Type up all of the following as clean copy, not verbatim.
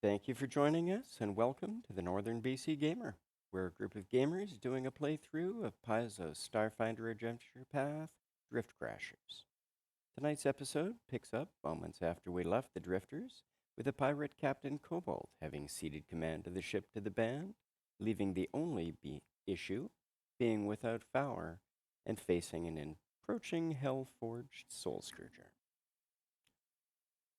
Thank you for joining us, and welcome to the Northern BC Gamer. We're a group of gamers doing a playthrough of Paizo Starfinder Adventure Path Drift Crashers. Tonight's episode picks up moments after we left the Drifters, with the pirate Captain Cobalt having ceded command of the ship to the band, leaving the only issue being without Fower and facing an approaching hell-forged Soul Scourger.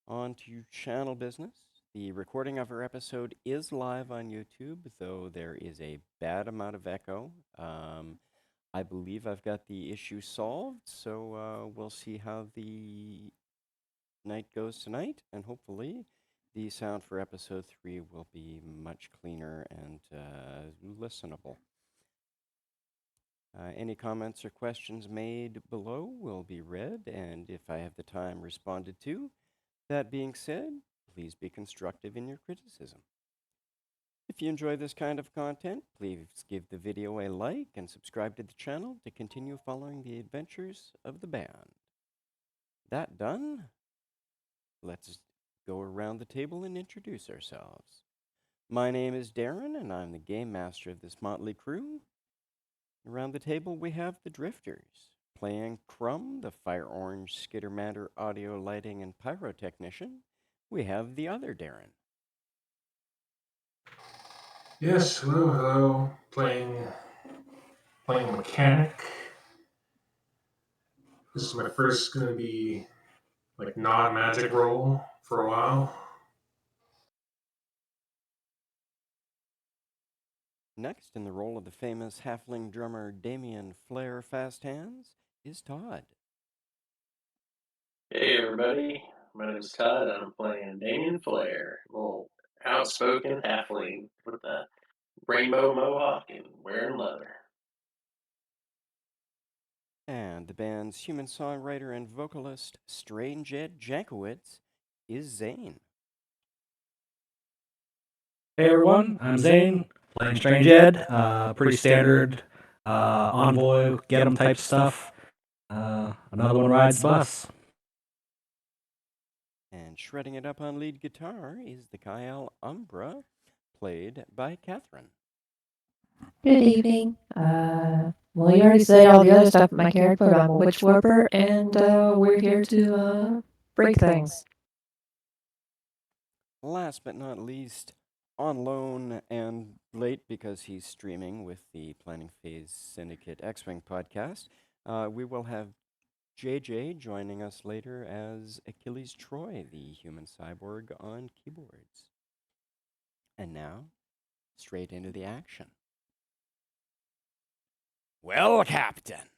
On to channel business. The recording of our episode is live on YouTube, though there is a bad amount of echo. I believe I've got the issue solved, so we'll see how the night goes tonight, and hopefully the sound for episode 3 will be much cleaner and listenable. Any comments or questions made below will be read, and if I have the time, responded to. That being said, please be constructive in your criticism. If you enjoy this kind of content, please give the video a like and subscribe to the channel to continue following the adventures of the band. That done, let's go around the table and introduce ourselves. My name is Darren, and I'm the game master of this motley crew. Around the table, we have the Drifters, playing Crumb, the fire orange skittermatter audio lighting and pyrotechnician. We have the other Darren. Yes, hello. Playing mechanic. This is my first gonna be like non-magic role for a while. Next, in the role of the famous halfling drummer Damien Flair Fast Hands, is Todd. Hey everybody, my name is Todd and I'm playing Damien Flair, little outspoken halfling with a rainbow mohawk and wearing leather. And the band's human songwriter and vocalist, Strange Ed Jankowitz, is Zane. Hey everyone, I'm Zane, playing Strange Ed. Pretty standard envoy, get 'em type stuff. Another one rides the bus. And shredding it up on lead guitar is the Kyle Umbra, played by Catherine. Good evening. Well, you already said all the other stuff my character, but I'm a witch warper, and we're here to break things. Last but not least, on loan and late because he's streaming with the Planning Phase Syndicate X-Wing podcast, we will have JJ joining us later as Achilles Troy, the human cyborg on keyboards. And now, straight into the action. Well, Captain,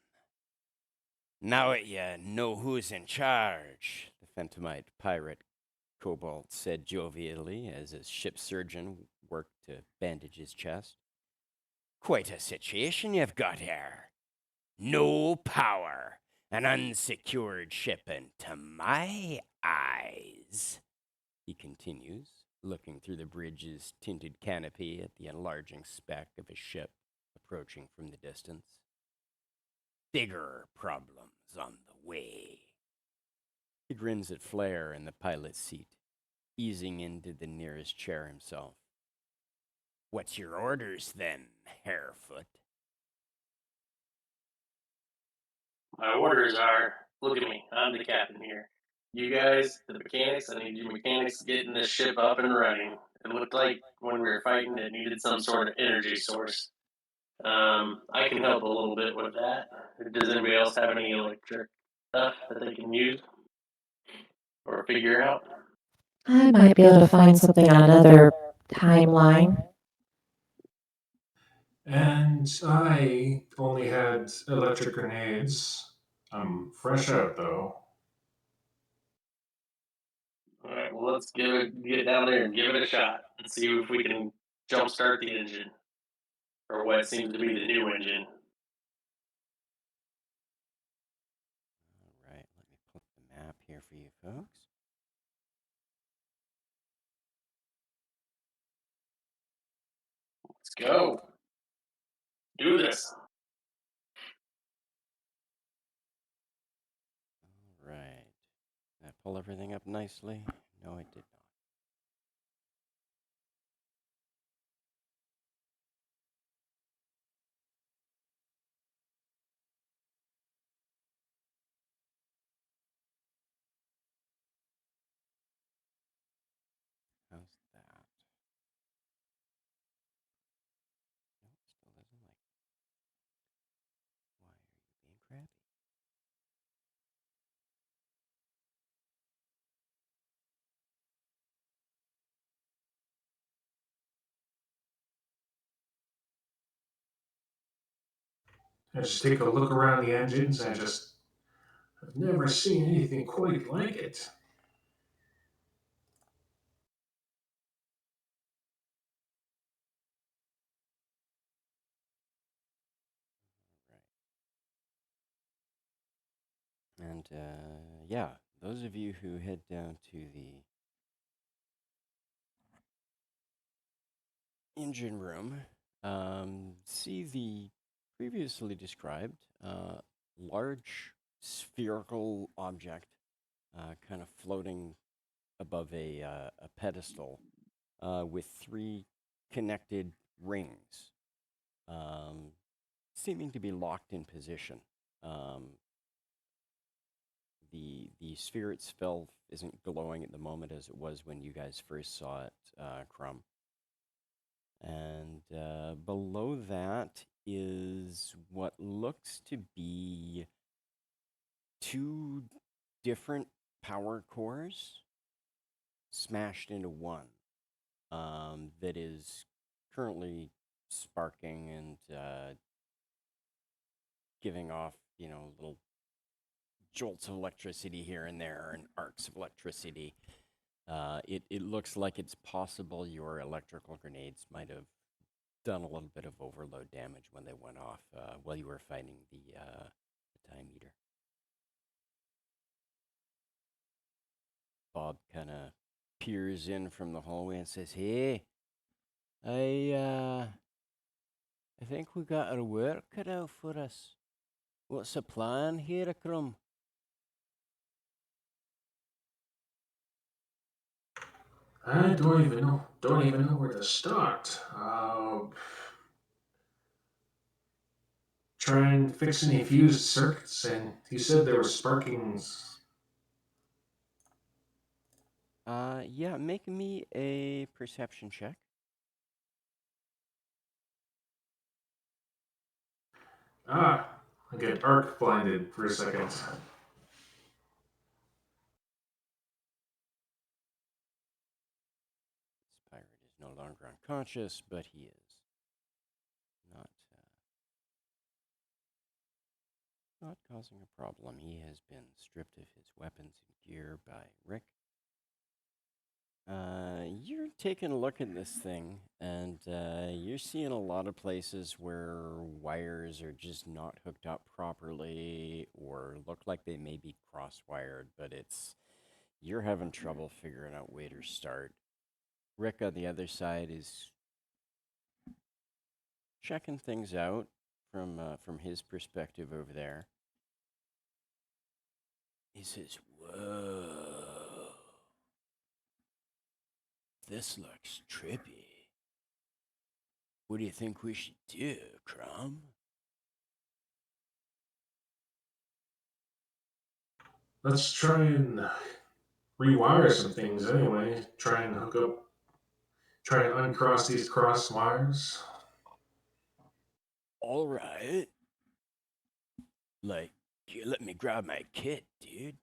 now that you know who's in charge, the Phantomite pirate Cobalt said jovially as his ship surgeon worked to bandage his chest. Quite a situation you've got here. No power, an unsecured ship, and to my eyes, he continues, looking through the bridge's tinted canopy at the enlarging speck of a ship approaching from the distance. Bigger problems on the way. He grins at Flair in the pilot's seat, easing into the nearest chair himself. What's your orders then, Harefoot? My orders are, look at me, I'm the captain here. You guys, the mechanics, I need you mechanics getting this ship up and running. It looked like when we were fighting it needed some sort of energy source. I can help a little bit with that. Does anybody else have any electric stuff that they can use or figure out? I might be able to find something on another timeline. And I only had electric grenades. I'm fresh out though. Alright, well let's get down there and give it a shot and see if we can jumpstart the engine. Or what seems to be the new engine. All right, let me put the map here for you folks. Let's go. Do this. All right. Did I pull everything up nicely? No, I did not. I just take a look around the engines. I've never seen anything quite like it. Right. And yeah, those of you who head down to the engine room see the previously described large spherical object kind of floating above a pedestal with three connected rings, seeming to be locked in position. The sphere itself isn't glowing at the moment as it was when you guys first saw it, Crumb. And below that is what looks to be two different power cores smashed into one that is currently sparking and giving off, little jolts of electricity here and there and arcs of electricity. It looks like it's possible your electrical grenades might have done a little bit of overload damage when they went off while you were fighting the time eater. Bob kind of peers in from the hallway and says, "Hey, I think we got our work cut out for us. What's the plan here, Crumb?" I don't even know. Don't even know where to start. Try and fix any fused circuits, and you said there were sparkings. Yeah, make me a perception check. I get arc blinded for a second. This pirate is no longer unconscious, but he is not causing a problem. He has been stripped of his weapons and gear by Rick. You're taking a look at this thing, and you're seeing a lot of places where wires are just not hooked up properly or look like they may be cross-wired, but you're having trouble figuring out where to start. Rick on the other side is checking things out from his perspective over there. He says, "Whoa, this looks trippy. What do you think we should do, Crumb?" Let's try and rewire some things anyway. Try and hook up. Try and uncross these cross wires. All right. Like, you let me grab my kit, dude.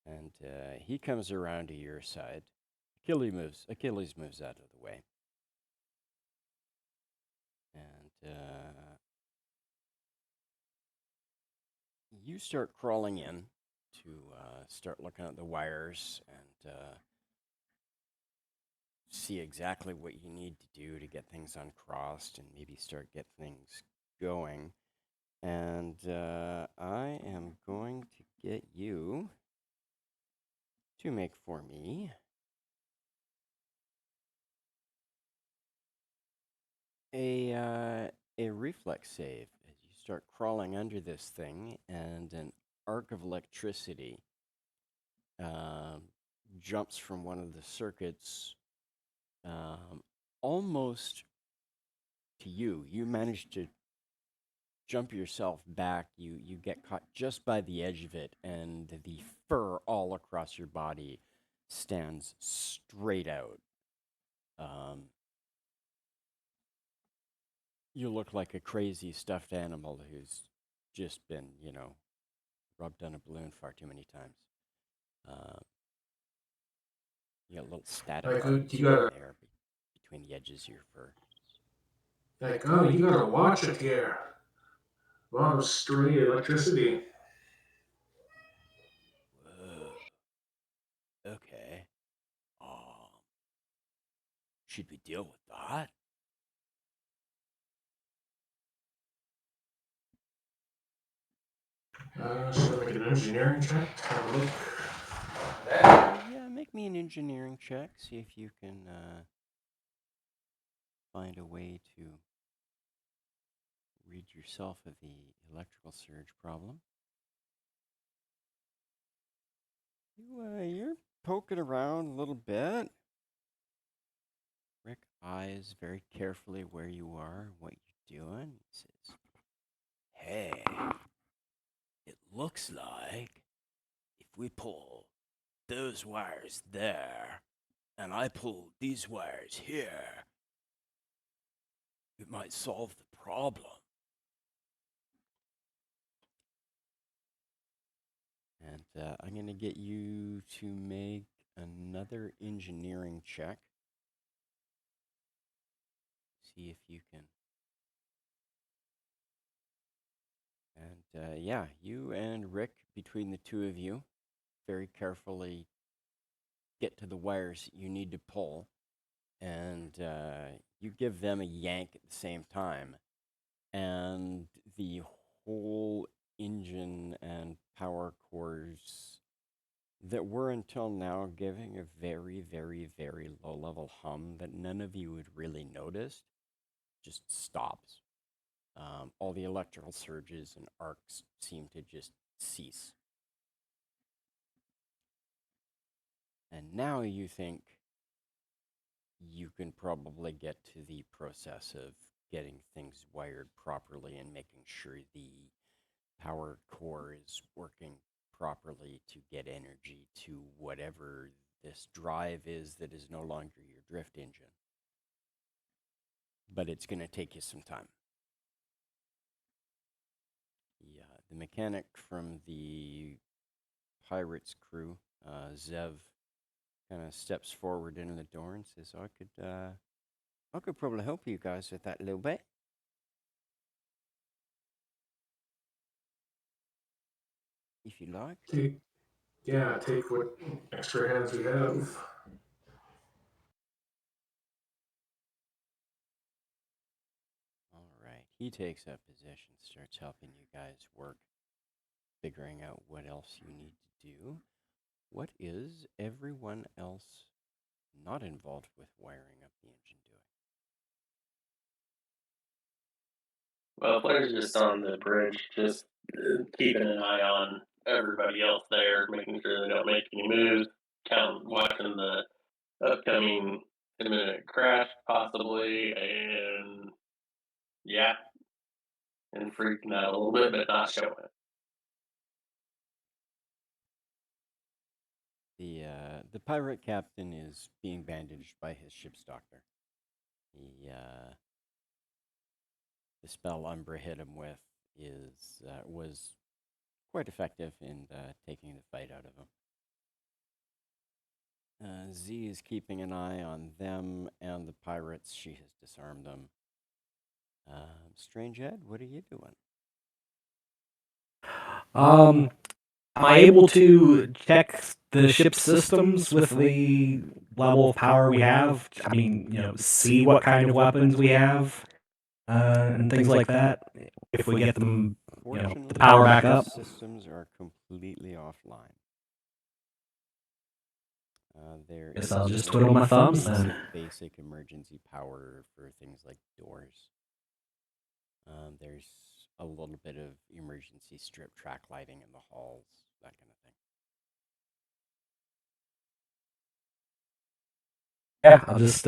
And he comes around to your side. Achilles moves out of the way. And you start crawling in to start looking at the wires and see exactly what you need to do to get things uncrossed and maybe start get things going. And I am going to get you to make for me a reflex save as you start crawling under this thing, and an arc of electricity jumps from one of the circuits almost to you. You manage to jump yourself back. You get caught just by the edge of it, and the fur all across your body stands straight out. You look like a crazy stuffed animal who's just been, rubbed on a balloon far too many times. You got a little static Like, marks you gotta, there between the edges of your fur. like, oh, you gotta watch it here. A lot of stray electricity. Whoa. Okay. Should we deal with that? Should I make an engineering check to have a look? Yeah, make me an engineering check. See if you can find a way to rid yourself of the electrical surge problem. You're poking around a little bit. Rick eyes very carefully where you are, what you're doing. He says, "Hey, it looks like if we pull those wires there, and I pull these wires here, it might solve the problem." And I'm going to get you to make another engineering check. See if you can. And yeah, you and Rick, between the two of you, very carefully get to the wires you need to pull. And you give them a yank at the same time. And the whole engine and power cores that were until now giving a very, very, very low level hum that none of you would really notice just stops. All the electrical surges and arcs seem to just cease. And now you think you can probably get to the process of getting things wired properly and making sure the power core is working properly to get energy to whatever this drive is that is no longer your drift engine. But it's going to take you some time. The mechanic from the pirates crew, Zev, kind of steps forward into the door and says, I could probably help you guys with that a little bit. If you like. Take what extra hands we have. All right. He takes up position, starts helping you guys work, figuring out what else you need to do. What is everyone else not involved with wiring up the engine doing? Well, Flair's just on the bridge, just keeping an eye on everybody else there, making sure they don't make any moves, watching the upcoming imminent crash, possibly, and yeah, and freaking out a little bit, but not showing it. The pirate captain is being bandaged by his ship's doctor. The spell Umbra hit him with was quite effective in taking the fight out of him. Z is keeping an eye on them and the pirates. She has disarmed them. Strange Ed, what are you doing? Am I able to check the ship's systems with the level of power we have? I mean, see what kind of weapons we have and things like that. If we get them, Fortunately, the power back up. systems are completely offline. There Guess is I'll just only twiddle my thumbs then. basic emergency power for things like doors. There's a little bit of emergency strip track lighting in the halls, that kind of thing. Yeah, I'll just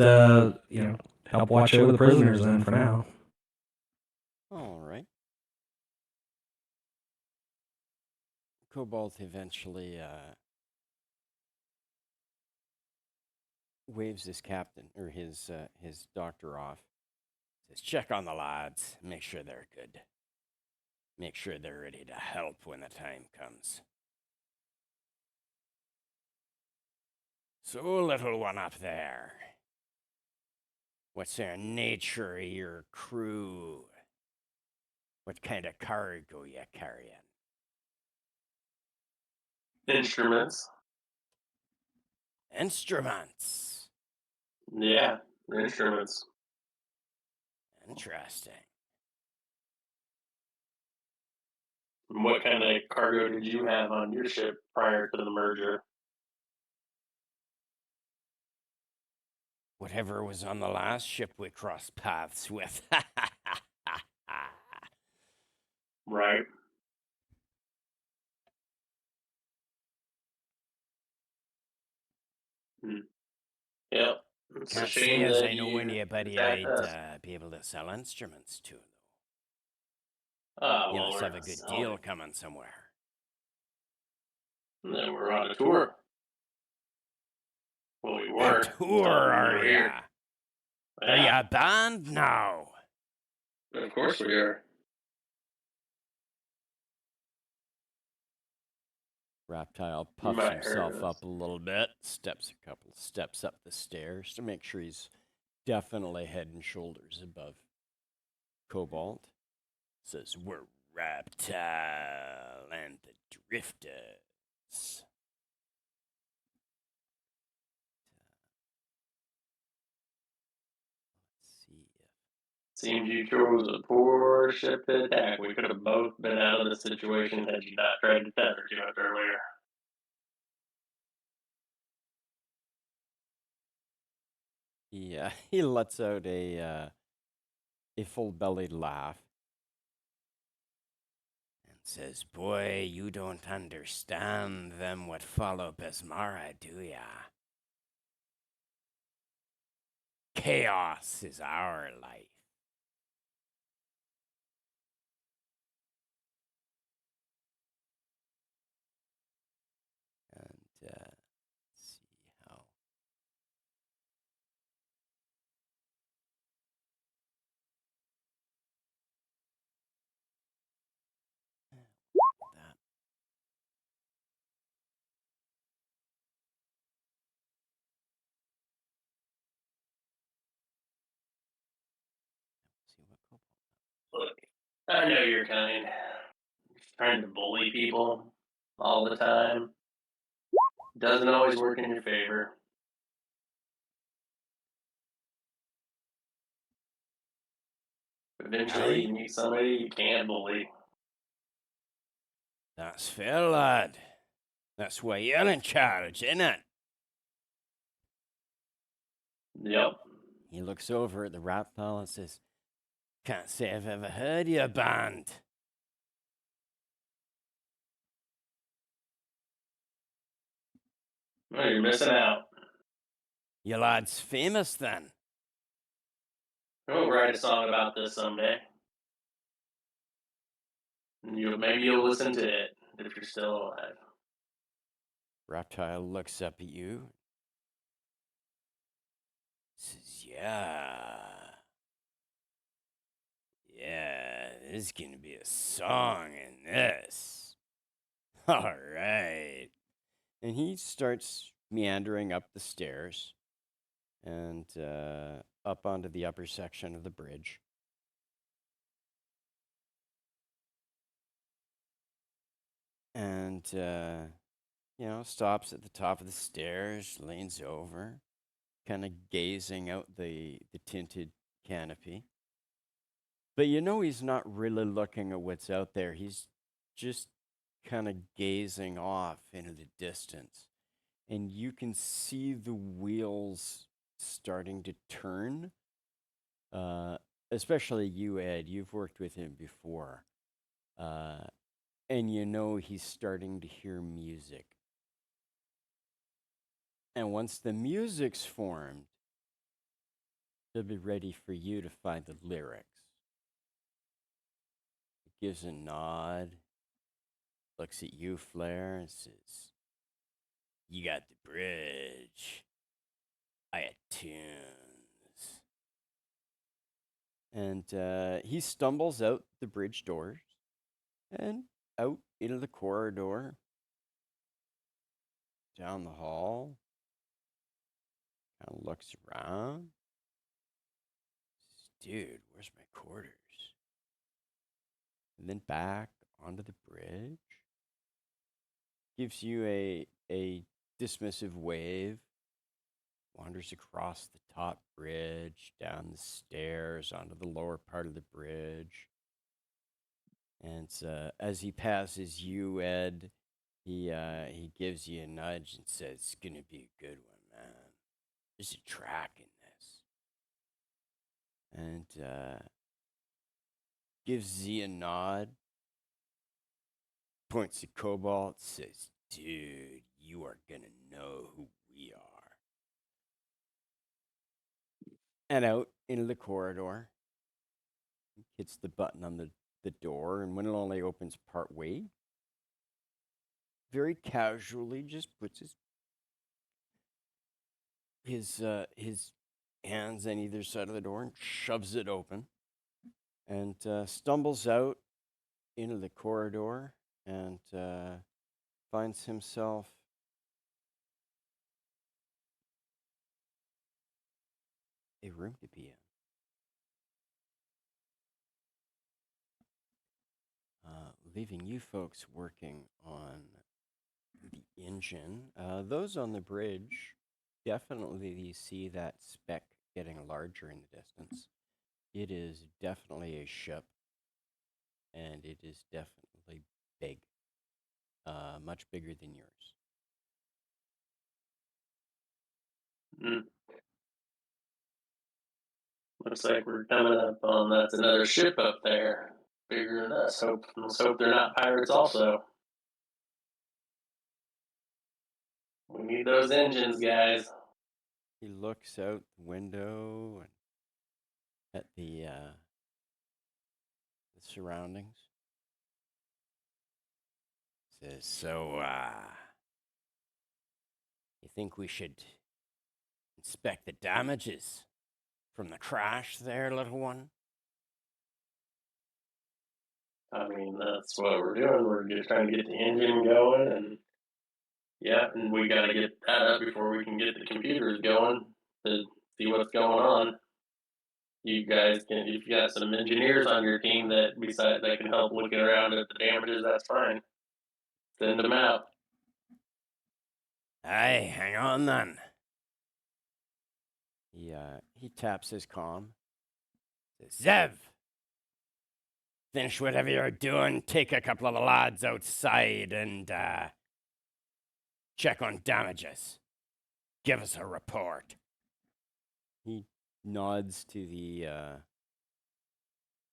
help watch over the prisoners then for now. All right. Cobalt eventually waves his captain or his doctor off. Says, check on the lads, make sure they're good. Make sure they're ready to help when the time comes. So, little one up there, what's the nature of your crew? What kind of cargo you carrying? Instruments. Instruments. Yeah, instruments. Interesting. What kind of cargo did you have on your ship prior to the merger? Whatever was on the last ship we crossed paths with. Right. Yep. It's a Can't say shame as that I know you anybody attacked I'd us. be able to sell instruments to. Ah, You well, must we're have a not good selling. deal coming somewhere. And then we're on a tour. Well, we A were. tour, Until we are were ya? here. Are Yeah, you a band now? of course we are. Reptile You puffs might have heard himself of us. up a little bit, steps a couple steps up the stairs to make sure he's definitely head and shoulders above Cobalt. Says, we're Reptile and the Drifters. Let's see if Seems you chose a poor ship to attack. We could have both been out of this situation had you not tried to tether to us earlier. he lets out a full-bellied laugh and says, boy, you don't understand them what follow Besmara, do ya? Chaos is our life. And let's see how. That. See what Cobalt. Look, I know you're kind. Trying to bully people all the time doesn't always work in your favor. Eventually, you Aye, meet somebody you can't bully. that's fair, lad. That's why you're in charge, innit? Yep. He looks over at the reptile and says, can't say I've ever heard your band. Well, you're missing out. Your lad's famous then. We'll write a song about this someday. Maybe you'll listen to it if you're still alive. Reptile looks up at you. Says, yeah. Yeah, there's gonna be a song in this. All right. And he starts meandering up the stairs and up onto the upper section of the bridge. And, stops at the top of the stairs, leans over, kind of gazing out the tinted canopy. But he's not really looking at what's out there. He's just kind of gazing off into the distance. And you can see the wheels starting to turn. Especially you, Ed. You've worked with him before. And he's starting to hear music. And once the music's formed, he'll be ready for you to find the lyrics. He gives a nod, looks at you, Flair, and says, you got the bridge. I had tunes. And he stumbles out the bridge doors and out into the corridor, down the hall, kind of looks around. Says, dude, where's my quarters? and then back onto the bridge. Gives you a dismissive wave. Wanders across the top bridge, down the stairs, onto the lower part of the bridge. And as he passes you, Ed, he gives you a nudge and says, "It's gonna be a good one, man. There's a track in this." And gives Z a nod, points to Cobalt, says, "Dude, you are gonna know who we are." And out into the corridor. Hits the button on the door, and when it only opens part way, very casually just puts his hands on either side of the door and shoves it open, and stumbles out into the corridor and finds himself a room to be in. Leaving you folks working on the engine. Those on the bridge, definitely you see that speck getting larger in the distance. It is definitely a ship, and it is definitely big, much bigger than yours. Mm. Looks like we're coming up on that's another ship up there, bigger than us. Let's hope they're not pirates also. We need those engines, guys. He looks out the window and at the surroundings. Says, "So, you think we should inspect the damages from the crash there, little one?" I mean, that's what we're doing. We're just trying to get the engine going, and yeah, and we got to get that up before we can get the computers going to see what's going on. You guys can, if you got some engineers on your team that can help looking around at the damages, that's fine. Send them out. Aye, hang on then. He taps his comm. Says, "Zev, finish whatever you're doing. Take a couple of the lads outside and check on damages. Give us a report." He nods to the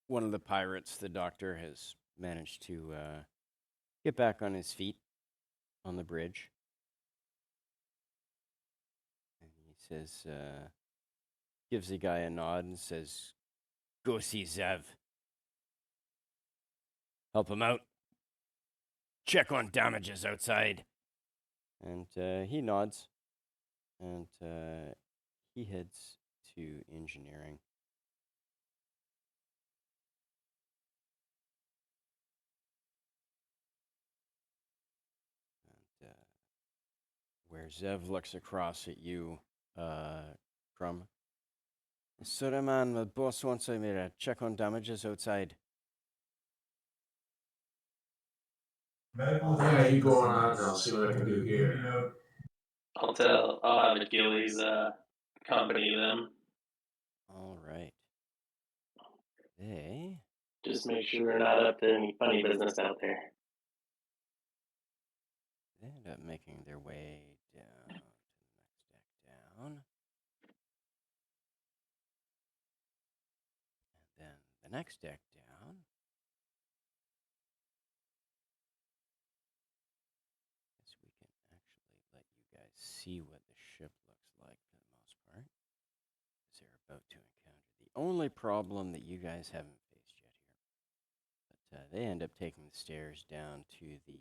one of the pirates. The doctor has managed to get back on his feet on the bridge. And he says, gives the guy a nod and says, "Go see Zev. Help him out. Check on damages outside." And he nods, and he heads to engineering. And where Zev looks across at you, Crumb. "Sorry, man, the boss wants me to check on damages outside." Yeah, you go on out and I'll see what I can do here. I'll have Achilles accompany them. All right. They Just make sure we're not up to any funny business out there. end up making their way down to the next deck down. And then the next deck down. Guess we can actually let you guys see what the ship looks like for the most part. As they're about to encounter the only problem that you guys haven't faced yet here. But they end up taking the stairs down to the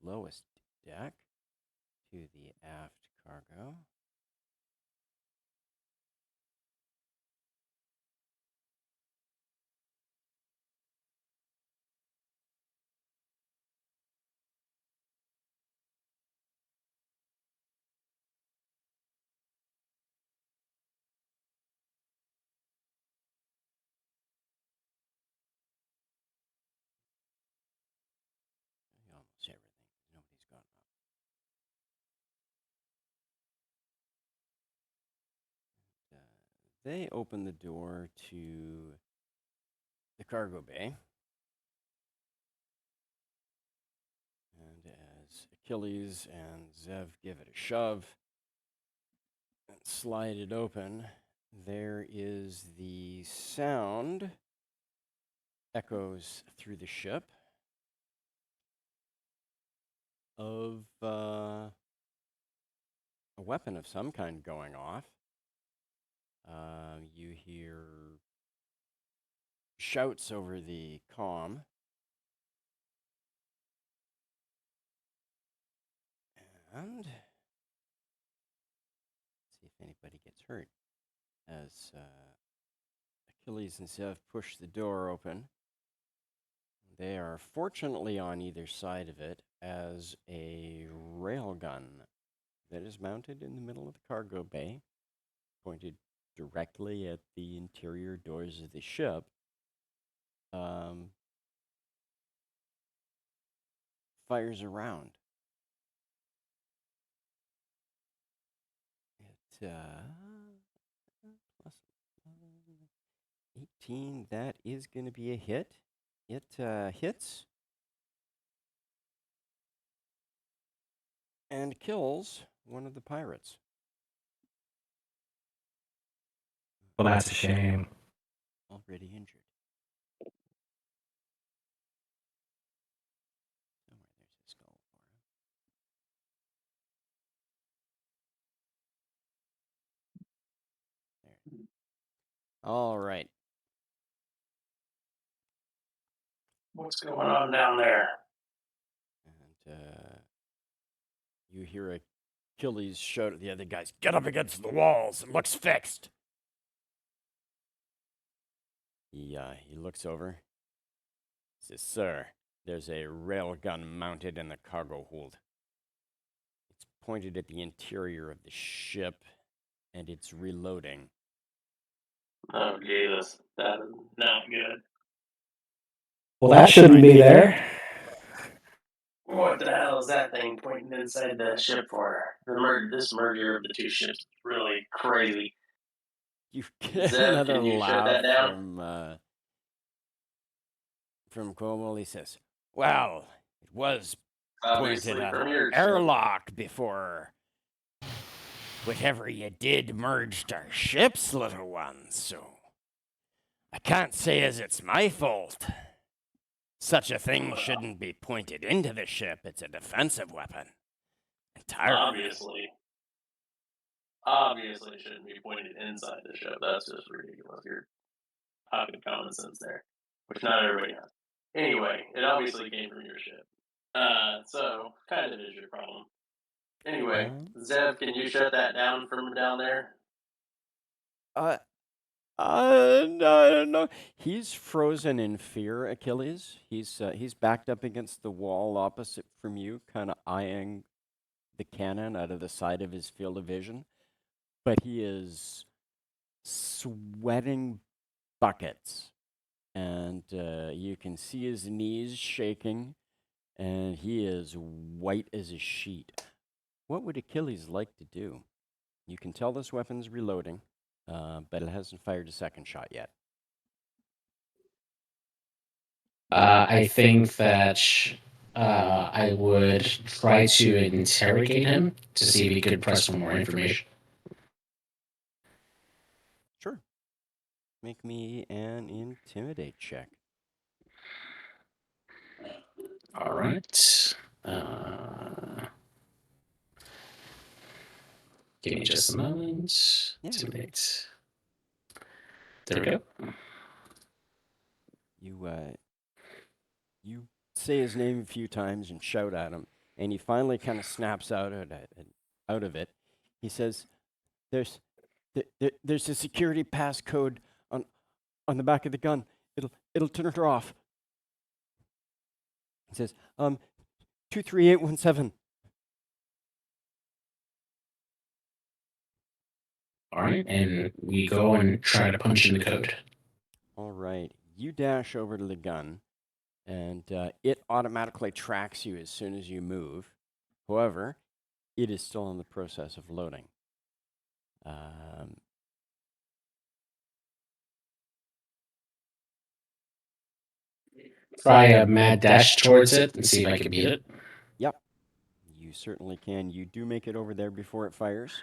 lowest deck, to the aft cargo. they open the door to the cargo bay. And as Achilles and Zev give it a shove and slide it open, there is the sound echoes through the ship of a weapon of some kind going off. You hear shouts over the comm. And see if anybody gets hurt. As Achilles and Zev push the door open, they are fortunately on either side of it as a railgun that is mounted in the middle of the cargo bay, pointed directly at the interior doors of the ship. Fires around. It plus 18. That is going to be a hit. It hits and kills one of the pirates. Well, that's a shame. Already injured. Somewhere there's a skull for him. There. All right. What's going on down there? And you hear Achilles shout at the other guys, "Get up against the walls. It looks fixed." He looks over. He says, "Sir, there's a railgun mounted in the cargo hold. It's pointed at the interior of the ship, and it's reloading." Oh, Jesus. That is not good. Well, that shouldn't be there. What the hell is that thing pointing inside the ship for? This merger of the two ships is really crazy. You get Zev, another can you shut laugh that down? from Cobalt. He says, "Well, it was Obviously pointed at from an your ship. airlock before whatever you did merged our ships, little one, so I can't say as it's my fault. Such a thing shouldn't be pointed into the ship. It's a defensive weapon. Entirely." Obviously shouldn't be pointed inside the ship. That's just ridiculous. You're talking common sense there, which not everybody has. Anyway, it obviously came from your ship. So kind of is your problem. Anyway, Zev, can you shut that down from down there? No. He's frozen in fear, Achilles. He's backed up against the wall opposite from you, kind of eyeing the cannon out of the side of his field of vision. But he is sweating buckets. And you can see his knees shaking, and he is white as a sheet. What would Achilles like to do? You can tell this weapon's reloading, but it hasn't fired a second shot yet. I think that I would try to interrogate him to see if he could press for more information. Sure. Make me an intimidate check. All right. Give me just a moment. Yeah. Intimidate. There we go. You say his name a few times and shout at him, and he finally kind of snaps out of it. He says, "There's a security passcode on the back of the gun. It'll turn her off." He says, 23817. All right, and we go and try to punch in the code. All right. You dash over to the gun, and it automatically tracks you as soon as you move. However, it is still in the process of loading. try a mad dash towards it and see if I can beat it. Yep, you certainly can. You do make it over there before it fires.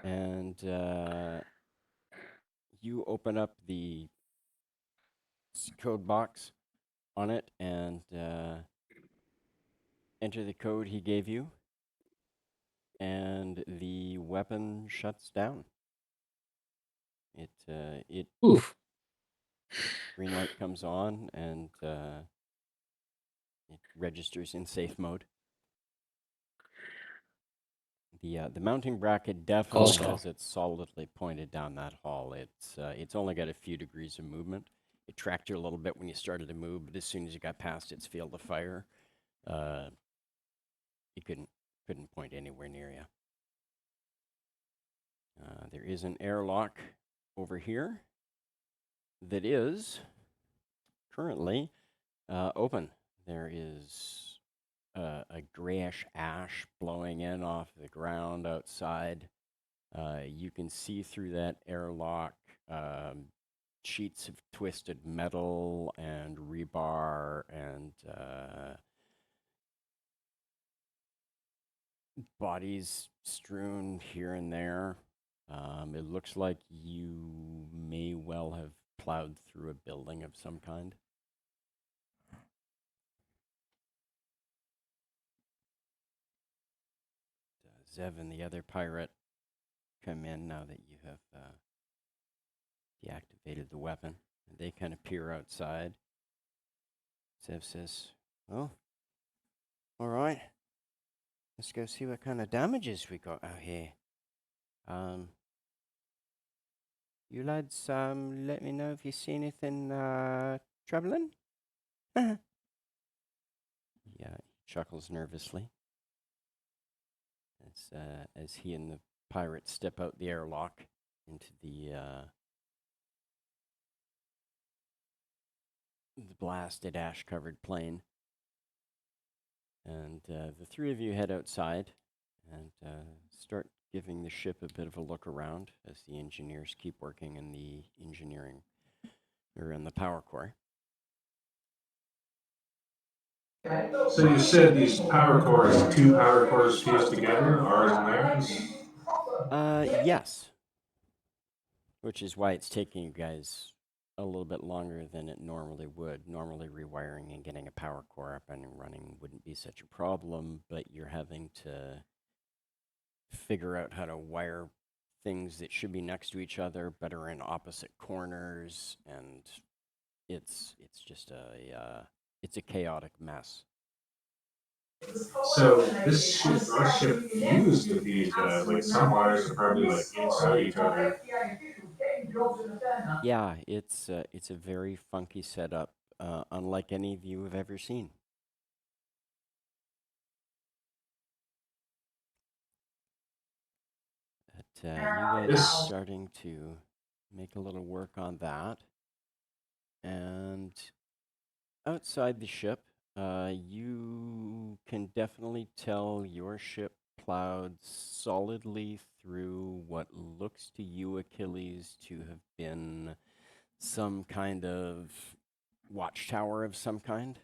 And you open up the code box on it and enter the code he gave you. And the weapon shuts down. It Oof. green light comes on and it registers in safe mode. The mounting bracket definitely Call. has it solidly pointed down that hall. It's only got a few degrees of movement. It tracked you a little bit when you started to move, but as soon as you got past its field of fire, you couldn't point anywhere near you. There is an airlock over here that is currently open. There is a grayish ash blowing in off the ground outside. You can see through that airlock sheets of twisted metal and rebar and bodies strewn here and there. It looks like you may well have plowed through a building of some kind. Zev and the other pirate come in now that you have deactivated the weapon. And they kind of peer outside. Zev says, "Well, all right. Let's go see what kind of damages we got out here. You lads, let me know if you see anything troubling." Yeah, he chuckles nervously as he and the pirate step out the airlock into the blasted ash-covered plain. And the three of you head outside and start giving the ship a bit of a look around as the engineers keep working in the engineering, or in the power core. So you said these power cores, two power cores fused together, ours and theirs? Yes. Which is why it's taking you guys a little bit longer than it normally would. Normally, rewiring and getting a power core up and running wouldn't be such a problem, but you're having to figure out how to wire things that should be next to each other but are in opposite corners, and it's just it's a chaotic mess. So this ship, our ship fused with these guys. Like some wires are probably like inside each other. Yeah, it's a very funky setup, unlike any of you have ever seen. But you guys are starting to make a little work on that. And outside the ship, you can definitely tell your ship plowed solidly through what looks to you, Achilles, to have been some kind of watchtower of some kind.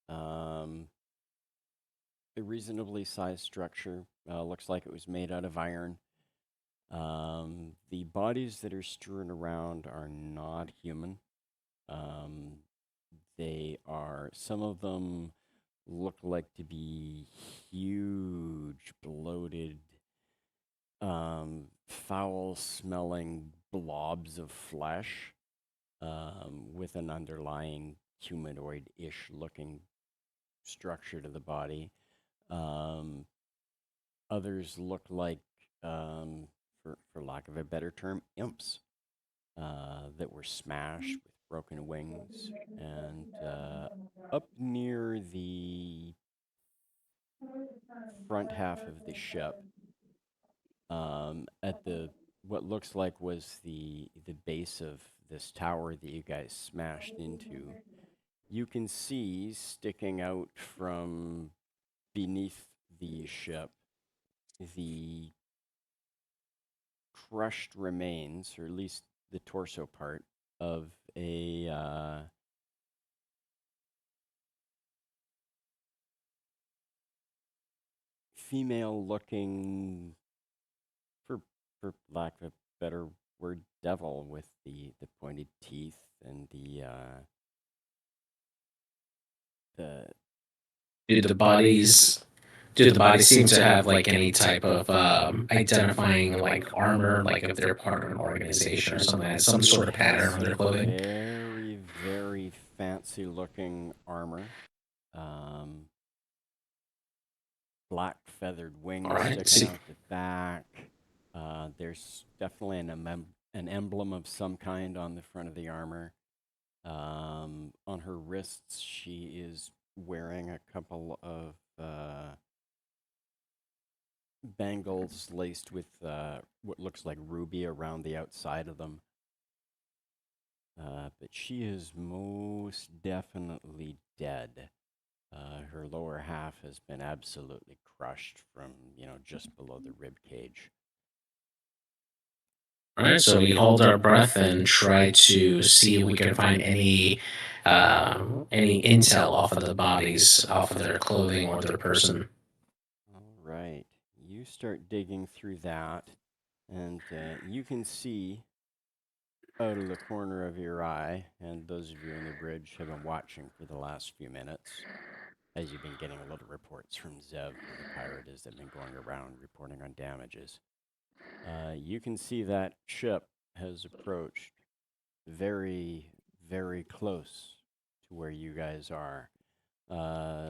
A reasonably sized structure. Looks like it was made out of iron. The bodies that are strewn around are not human. They are, some of them look like to be huge, bloated, foul-smelling blobs of flesh with an underlying humanoid-ish looking structure to the body. Others look like, for lack of a better term, imps that were smashed with broken wings. And up near the front half of the ship, at the what looks like was the base of this tower that you guys smashed into, you can see sticking out from beneath the ship the crushed remains, or at least the torso part, of a female-looking, for lack of a better word, devil with the pointed teeth and the Do the bodies seem to have like any type of identifying like armor, like if they're part of an organization or something, like some sort of pattern on their clothing? very, very fancy-looking armor. Black feathered wings Alright, sticking out the back. There's definitely an emblem of some kind on the front of the armor. On her wrists, she is wearing a couple of bangles laced with what looks like ruby around the outside of them. But she is most definitely dead. Her lower half has been absolutely crushed from, just below the rib cage. Alright, so we hold our breath and try to see if we can find any intel off of the bodies, off of their clothing or their person. All right. You start digging through that, and you can see out of the corner of your eye, and those of you on the bridge have been watching for the last few minutes, as you've been getting little reports from Zev, who the pirate is that have been going around reporting on damages. You can see that ship has approached very, very close to where you guys are,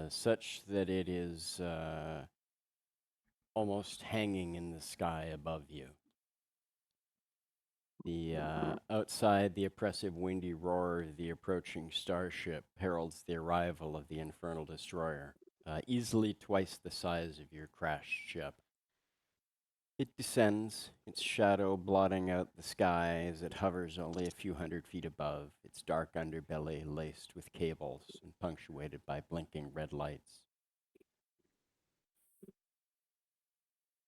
such that it is almost hanging in the sky above you. The outside, the oppressive windy roar of the approaching starship heralds the arrival of the infernal destroyer, easily twice the size of your crashed ship. It descends, its shadow blotting out the sky as it hovers only a few hundred feet above, its dark underbelly laced with cables and punctuated by blinking red lights.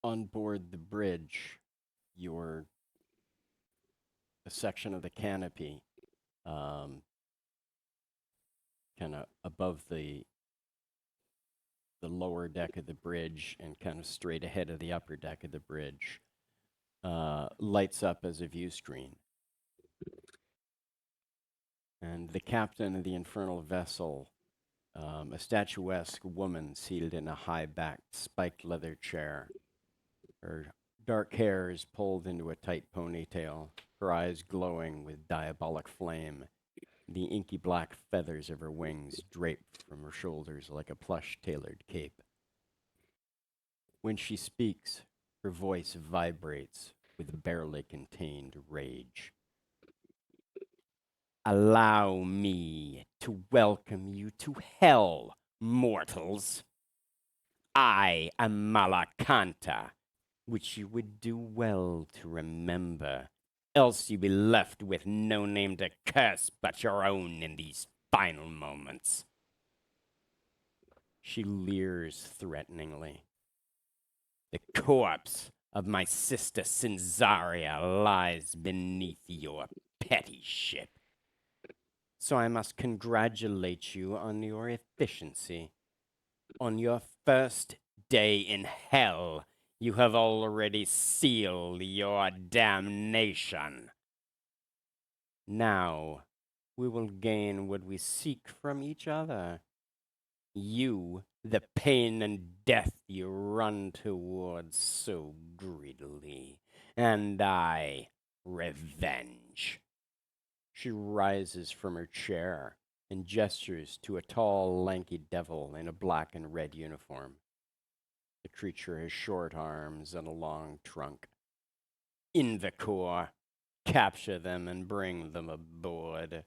On board the bridge, a section of the canopy, kind of above the lower deck of the bridge and kind of straight ahead of the upper deck of the bridge, lights up as a view screen. And the captain of the infernal vessel, a statuesque woman seated in a high-backed, spiked leather chair. Her dark hair is pulled into a tight ponytail, her eyes glowing with diabolic flame. The inky black feathers of her wings draped from her shoulders like a plush-tailored cape. When she speaks, her voice vibrates with barely contained rage. Allow me to welcome you to hell, mortals. I am Malakanta, which you would do well to remember, else you'd be left with no name to curse but your own in these final moments. She leers threateningly. The corpse of my sister Cinzaria lies beneath your petty ship. So I must congratulate you on your efficiency. On your first day in hell, you have already sealed your damnation. Now, we will gain what we seek from each other. You, the pain and death you run towards so greedily, and I, revenge. She rises from her chair and gestures to a tall, lanky devil in a black and red uniform. The creature has short arms and a long trunk. Invacor, capture them and bring them aboard.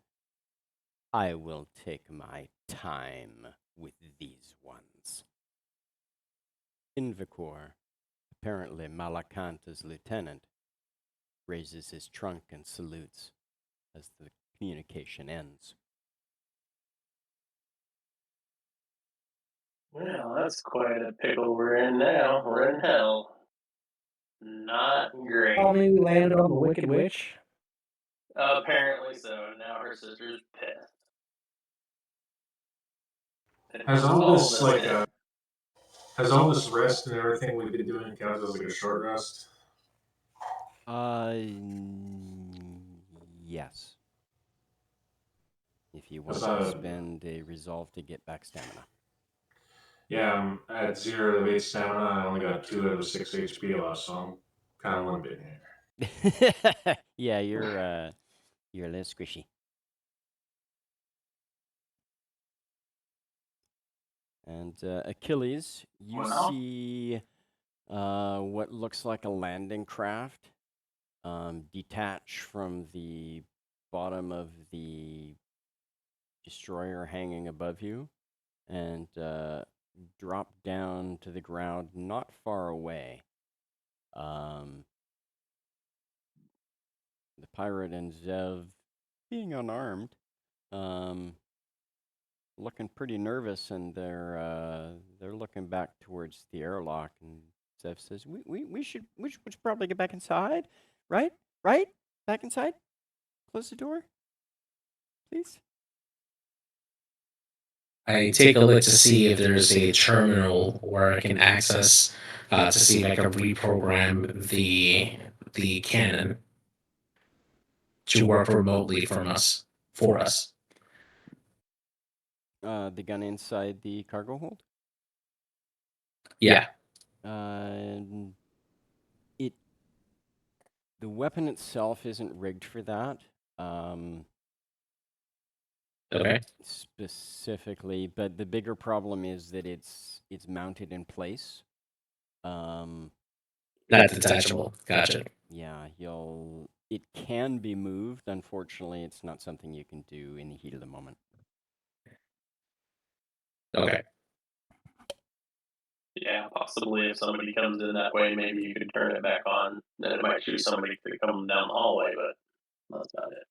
I will take my time with these ones. Invacor, apparently Malakanta's lieutenant, raises his trunk and salutes as the communication ends. Well, that's quite a pickle we're in now. We're in hell. Not great. Tell me we landed on the Wicked Witch. Apparently so. Now her sister's pissed. And Has she's all called this a like bitch. Has all this rest and everything we've been doing counted as like a short rest? Yes. If you want Because to spend a resolve to get back stamina. yeah, I'm at 0 to 8 stamina. I only got 2 out of 6 HP left, so I'm kind of limping here. Yeah, you're a little squishy. And Achilles, you Well. see what looks like a landing craft detach from the bottom of the destroyer hanging above you and drop down to the ground not far away. The pirate and Zev, being unarmed, looking pretty nervous, and they're looking back towards the airlock. And Zev says, "We should probably get back inside, right? Right? Back inside. Close the door, please." I take a look to see if there's a terminal where I can access to see if I can reprogram the cannon to work remotely from us for us. The gun inside the cargo hold. Yeah. It the weapon itself isn't rigged for that. Okay. Specifically, but the bigger problem is that it's mounted in place. Not detachable. Gotcha. Yeah, it can be moved. Unfortunately, it's not something you can do in the heat of the moment. Okay. Yeah, possibly if somebody comes in that way, maybe you could turn it back on. Then it might shoot somebody to come down the hallway, but that's about it.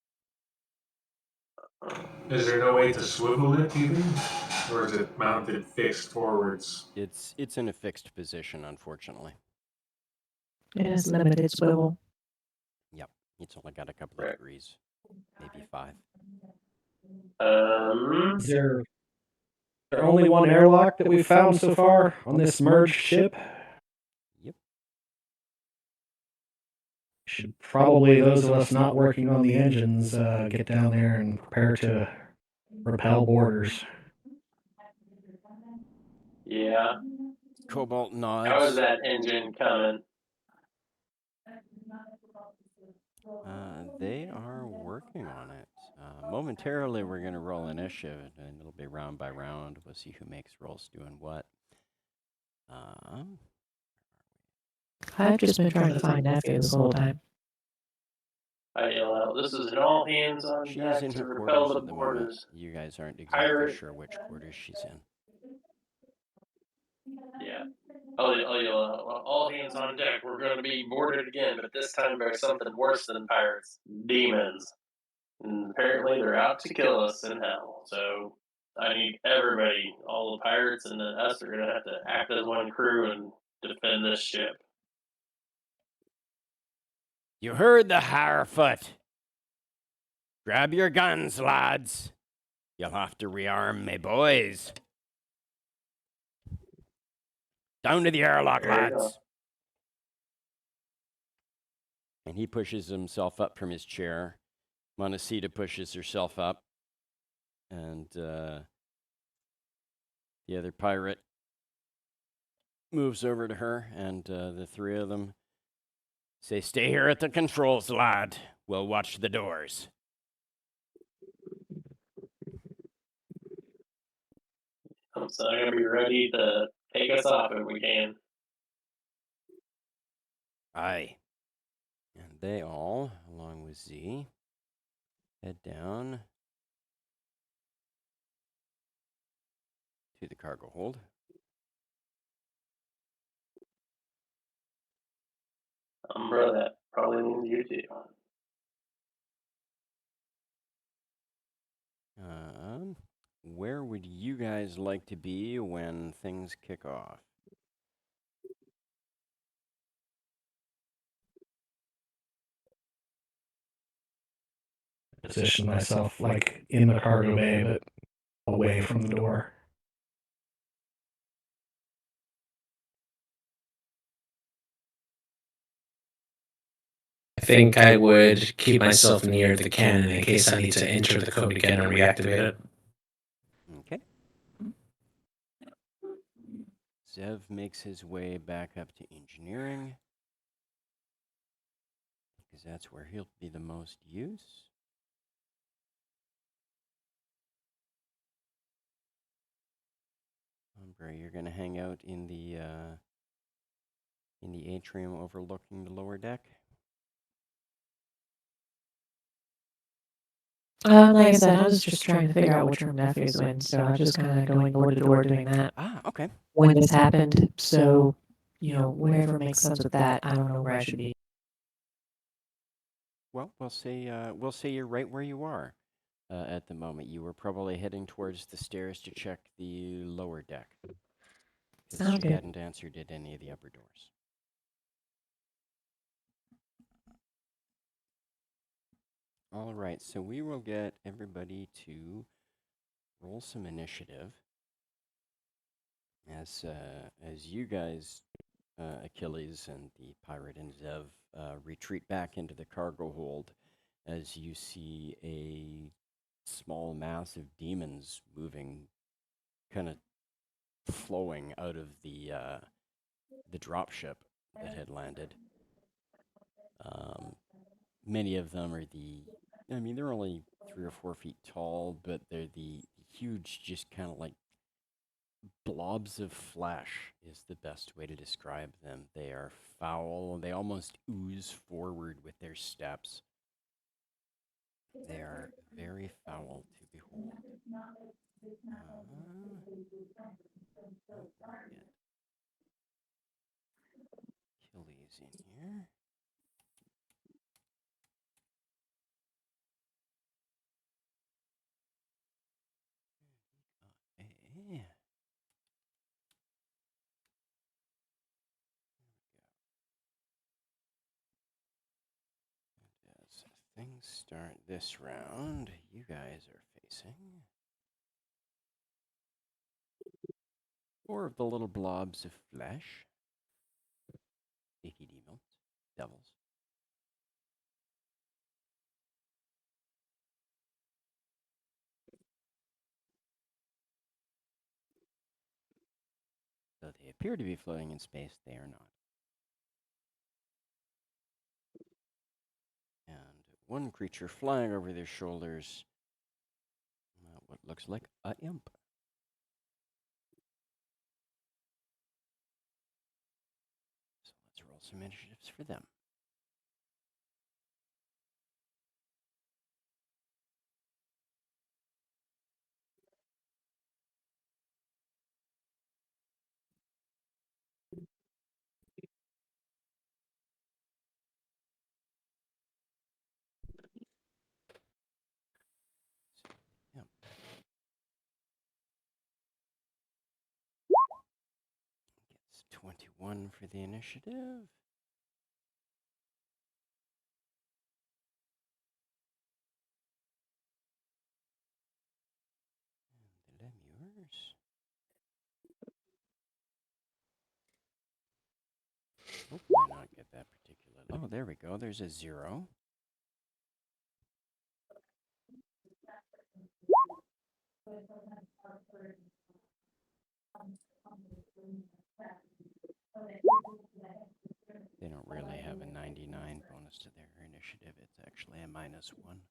Is there no way to swivel it even? Or is it mounted fixed forwards? It's in a fixed position, unfortunately. It has limited swivel. Yep, it's only got a couple of degrees, maybe 5. Is there only one airlock that we've found so far on this merged ship? Yep. Should probably, those of us not working on the engines, get down there and prepare to repel boarders. Yeah. Cobalt nods. How is that engine coming? They are working on it. Momentarily, we're going to roll initiative, and it'll be round by round. We'll see who makes rolls doing what. I've just been trying to find nephew this whole time. I yell out, "This is an all hands on She's deck in to her repel quarters the at the moment. boarders." You guys aren't exactly Pirate. sure which quarters she's in. Yeah. I'll yell out, "All hands on deck. We're going to be boarded again, but this time by something worse than pirates. Demons. And apparently they're out to kill us in hell. So I need everybody, all the pirates and then us, are going to have to act as one crew and defend this ship." You heard the Harefoot. Grab your guns, lads. You'll have to rearm me, boys. Down to the airlock, There you go. lads. And he pushes himself up from his chair. Montecita pushes herself up. And the other pirate moves over to her, and the three of them say, "Stay here at the controls, lad. We'll watch the doors." So I'm going to be ready to take us off if we can. Aye. And they all, along with Z, head down to the cargo hold. Umbra, that probably means you too. Where would you guys like to be when things kick off? Position myself like in the cargo bay, but away from the door. think I would keep myself near the cannon in case I need to enter the code again and reactivate it. Okay. Zev makes his way back up to engineering, because that's where he'll be the most use. Umbre, you're going to hang out in the atrium overlooking the lower deck. Like I said, I was just trying to figure out which room Matthew's in, so I was just kind of going door to door doing that Ah, okay. when this happened. So, whatever makes sense with that, I don't know where I should be. Well, we'll say you're right where you are at the moment. You were probably heading towards the stairs to check the lower deck, because Sounds she good. hadn't answered at any of the upper doors. All right, so we will get everybody to roll some initiative as you guys, Achilles and the pirate and Zev, retreat back into the cargo hold as you see a small mass of demons moving, kind of flowing out of the dropship that had landed. Many of them are they're only 3 or 4 feet tall, but they're the huge, just kind of like blobs of flesh is the best way to describe them. They are foul. They almost ooze forward with their steps. They are very foul to behold. Achilles in here. Okay. As things start this round, you guys are facing 4 of the little blobs of flesh. Icky demons, devils. Though they appear to be floating in space, they are not. And one creature flying over their shoulders, what looks like a imp. So let's roll some initiatives for them. Yep. Gets 21 for the initiative. And the lemurs. Oh, why not get that particular? Oh, there we go. There's a 0. They don't really have a 99 bonus to their initiative. It's actually a -1.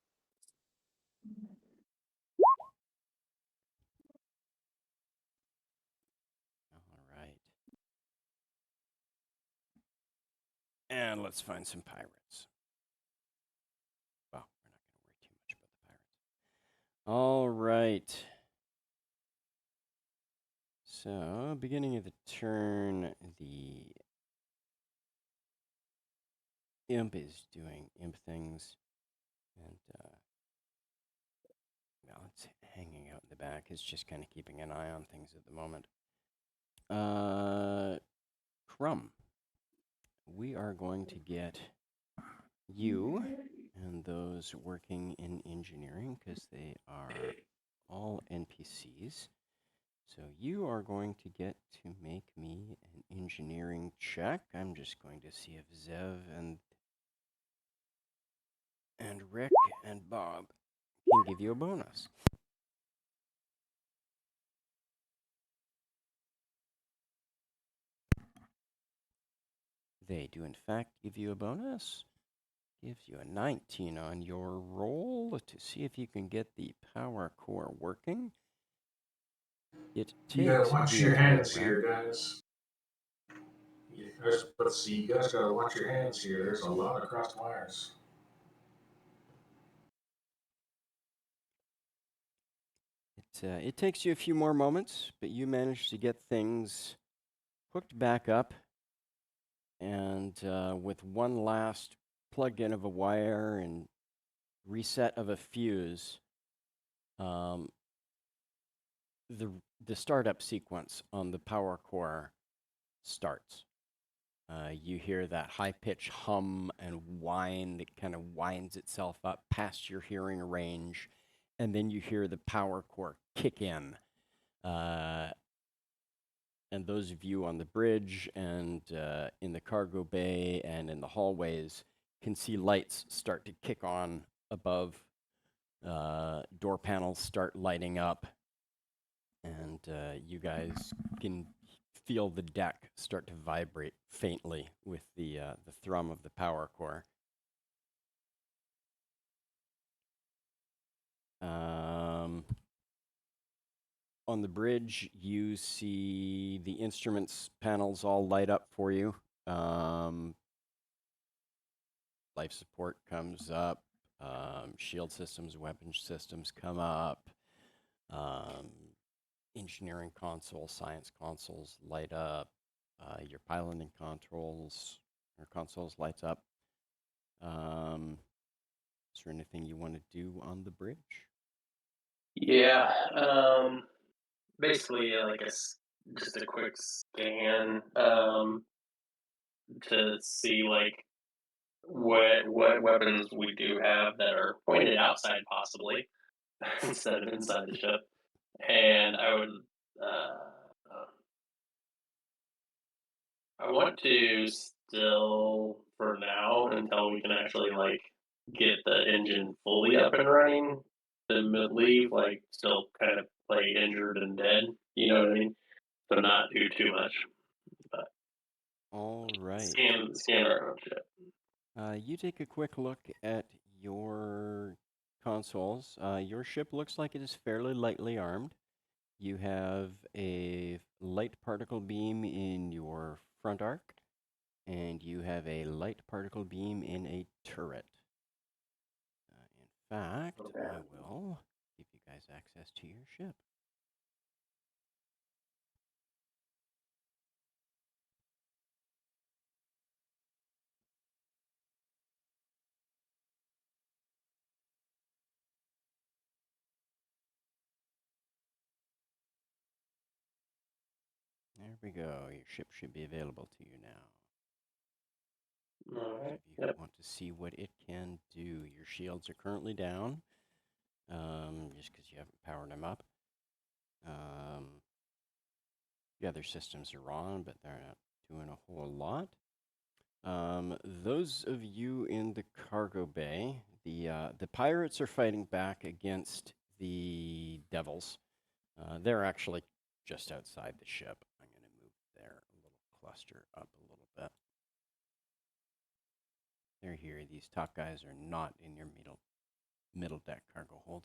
All right. And let's find some pirates. Well, we're not going to worry too much about the pirates. All right. So, beginning of the turn, the imp is doing imp things. And, well, it's hanging out in the back. It's just kind of keeping an eye on things at the moment. Crumb. We are going to get you and those working in engineering, because they are all NPCs. So you are going to get to make me an engineering check. I'm just going to see if Zev and And Rick and Bob can give you a bonus. They do, in fact, give you a bonus. Gives you a 19 on your roll to see if you can get the power core working. It You gotta takes watch the your entire hands here, round. guys. Let's see, you guys gotta watch your hands here. There's a lot of crossed wires. It takes you a few more moments, but you manage to get things hooked back up. And with one last plug-in of a wire and reset of a fuse, the startup sequence on the power core starts. You hear that high-pitched hum and whine that kind of winds itself up past your hearing range, and then you hear the power core kick in. And those of you on the bridge and in the cargo bay and in the hallways can see lights start to kick on above. Door panels start lighting up, and you guys can feel the deck start to vibrate faintly with the thrum of the power core. On the bridge, you see the instruments panels all light up for you. Life support comes up. Shield systems, weapon systems come up. Engineering console, science consoles light up. Your piloting consoles lights up. Is there anything you want to do on the bridge? Yeah. Basically, just a quick scan to see like what weapons we do have that are pointed outside, possibly instead of inside the ship. And I would, I want to still, for now, until we can actually like get the engine fully up and running, to leave like still kind of play injured and dead. You know what I mean? So not do too much. But All right. scan our own ship. You take a quick look at your consoles. Your ship looks like it is fairly lightly armed. You have a light particle beam in your front arc, and you have a light particle beam in a turret. In fact, Okay. I will give you guys access to your ship. There we go. Your ship should be available to you now. All right. If you want to see what it can do, your shields are currently down, just because you haven't powered them up. The other systems are on, but they're not doing a whole lot. Those of you in the cargo bay, the pirates are fighting back against the devils. They're actually just outside the ship. I'm going to move their little cluster up a little bit. They're here. These top guys are not in your middle deck cargo hold.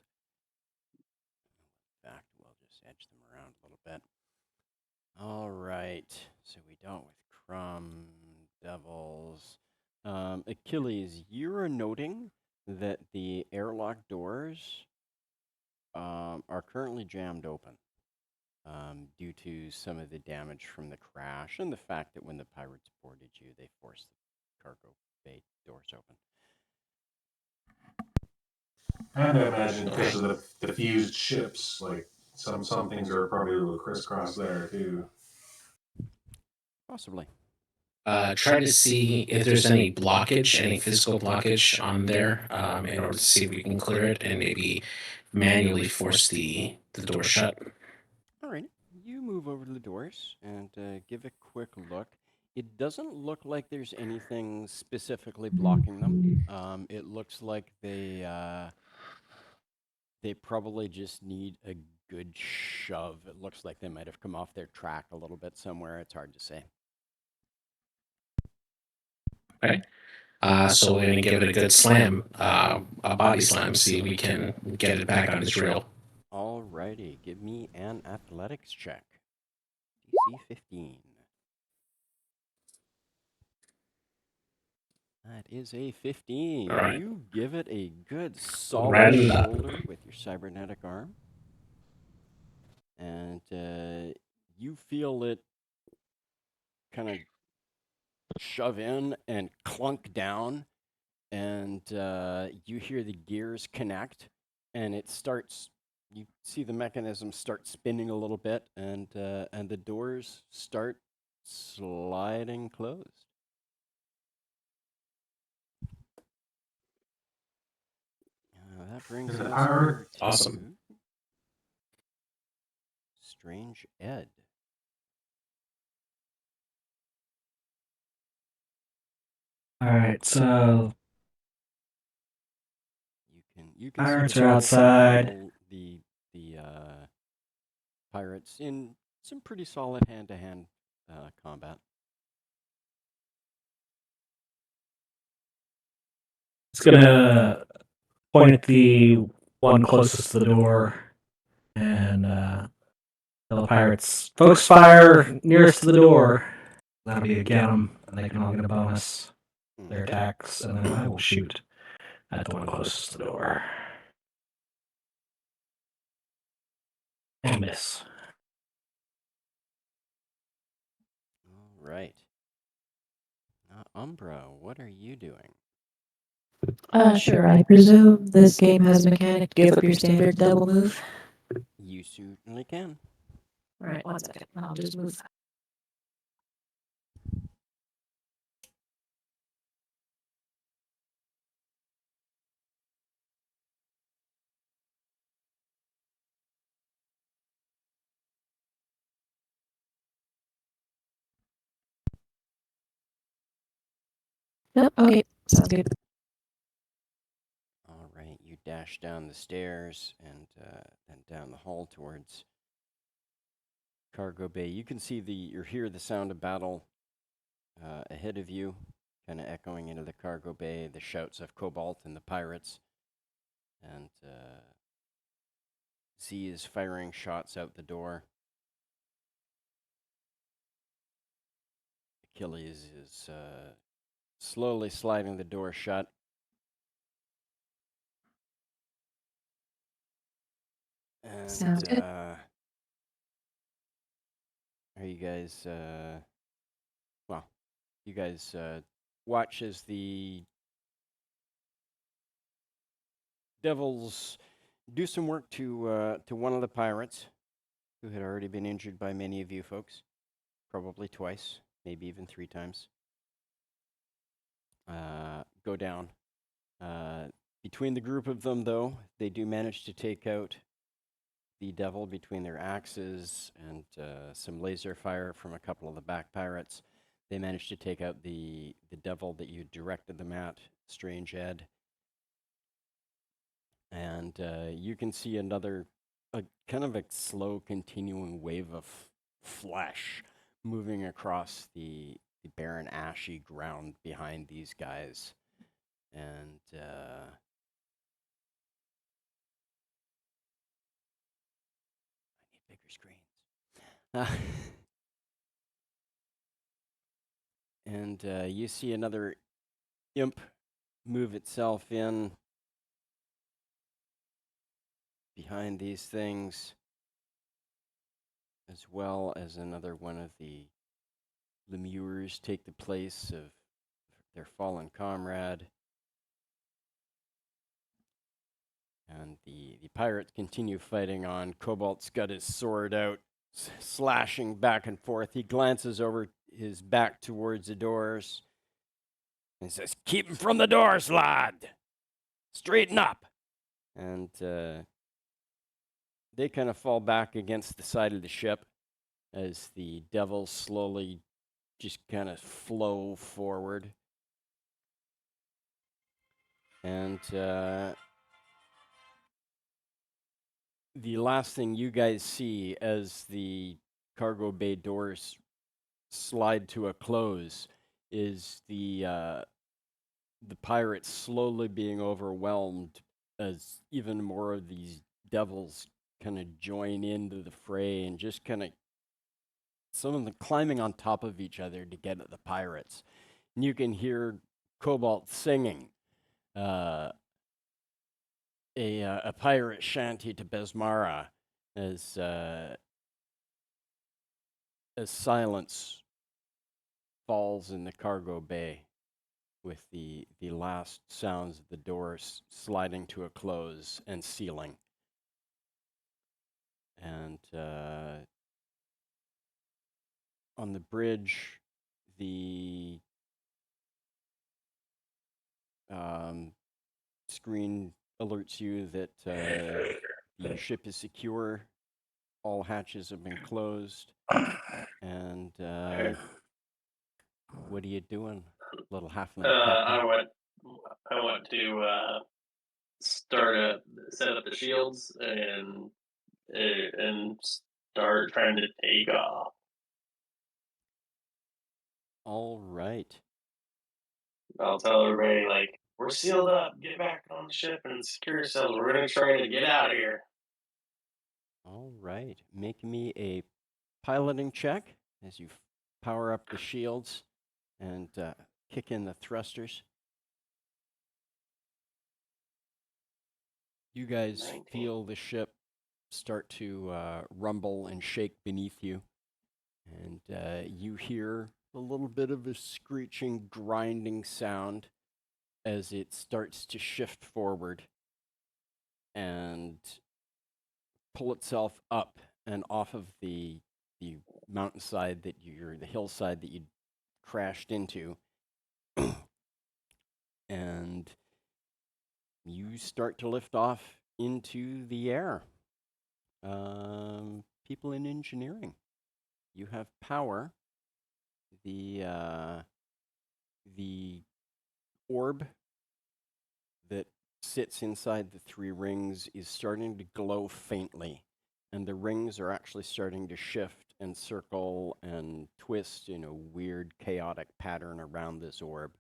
In fact, we'll just edge them around a little bit. All right. So we dealt with Crumb, Devils. Achilles, you're noting that the airlock doors are currently jammed open due to some of the damage from the crash and the fact that when the pirates boarded you, they forced the cargo bay doors open. And I imagine because of the fused ships, like some things are probably a little crisscross there too. Possibly. Try to see if there's any blockage, any physical blockage on there, in order to see if we can clear it and maybe manually force the door shut. All right. You move over to the doors and give a quick look. It doesn't look like there's anything specifically blocking them. It looks like they probably just need a good shove. It looks like they might have come off their track a little bit somewhere. It's hard to say. Okay. So we're gonna give it a good slam, a body slam, see if we can get it back on its reel. Alrighty, give me an athletics check. DC 15. That is a 15. All right. You give it a good solid Round up. shoulder with your cybernetic arm. And you feel it kind of shove in and clunk down. And you hear the gears connect. And it starts, you see the mechanism start spinning a little bit. And the doors start sliding closed. That brings Is it us pirate? over to Awesome. Strange Ed. All right, so You can Pirates see the are outside. the pirates in some pretty solid hand-to-hand combat. it's gonna point at the one closest to the door and tell the pirates, "Folks, fire nearest to the door." That'll be against them, and they can all get a bonus their attacks, and then I will shoot at the one closest to the door and miss. All right. Umbra, what are you doing? Sure. I presume this game has a mechanic to give up your standard double move. You certainly can. All right, 1 second. I'll just move. Yep. Okay. Sounds good. All right, you dash down the stairs and down the hall towards cargo bay. You can see you hear the sound of battle ahead of you, kind of echoing into the cargo bay, the shouts of Cobalt and the pirates. And Z is firing shots out the door. Achilles is slowly sliding the door shut. And, Sounds good. are you guys, you guys watch as the devils do some work to one of the pirates who had already been injured by many of you folks, probably twice, maybe even 3 times. Go down. Between the group of them, though, they do manage to take out the devil between their axes and some laser fire from a couple of the back pirates. They managed to take out the devil that you directed them at, Strange Ed. And you can see a kind of a slow continuing wave of flesh moving across the barren ashy ground behind these guys. And I need bigger screens. And you see another imp move itself in behind these things, as well as another one of the lemures take the place of their fallen comrade. And the pirates continue fighting on. Cobalt's got his sword out, slashing back and forth. He glances over his back towards the doors and says, "Keep him from the doors, lad! Straighten up!" And they kind of fall back against the side of the ship as the devils slowly just kind of flow forward. And the last thing you guys see as the cargo bay doors slide to a close is the pirates slowly being overwhelmed as even more of these devils kind of join into the fray and just kind of some of them climbing on top of each other to get at the pirates. And you can hear Cobalt singing a pirate shanty to Besmara as silence falls in the cargo bay with the last sounds of the doors sliding to a close and sealing. And on the bridge, the screen alerts you that the ship is secure, all hatches have been closed, and what are you doing, little halfling captain? I want to set up the shields and start trying to take off. All right. I'll tell everybody, like, we're sealed up. Get back on the ship and secure yourselves. We're going to try to get out of here. All right. Make me a piloting check as you power up the shields and kick in the thrusters. You guys 19. feel the ship start to rumble and shake beneath you. And you hear a little bit of a screeching, grinding sound as it starts to shift forward and pull itself up and off of the mountainside that the hillside that you crashed into. And you start to lift off into the air. People in engineering, you have power. The orb that sits inside the 3 rings is starting to glow faintly, and the rings are actually starting to shift and circle and twist in a weird, chaotic pattern around this orb.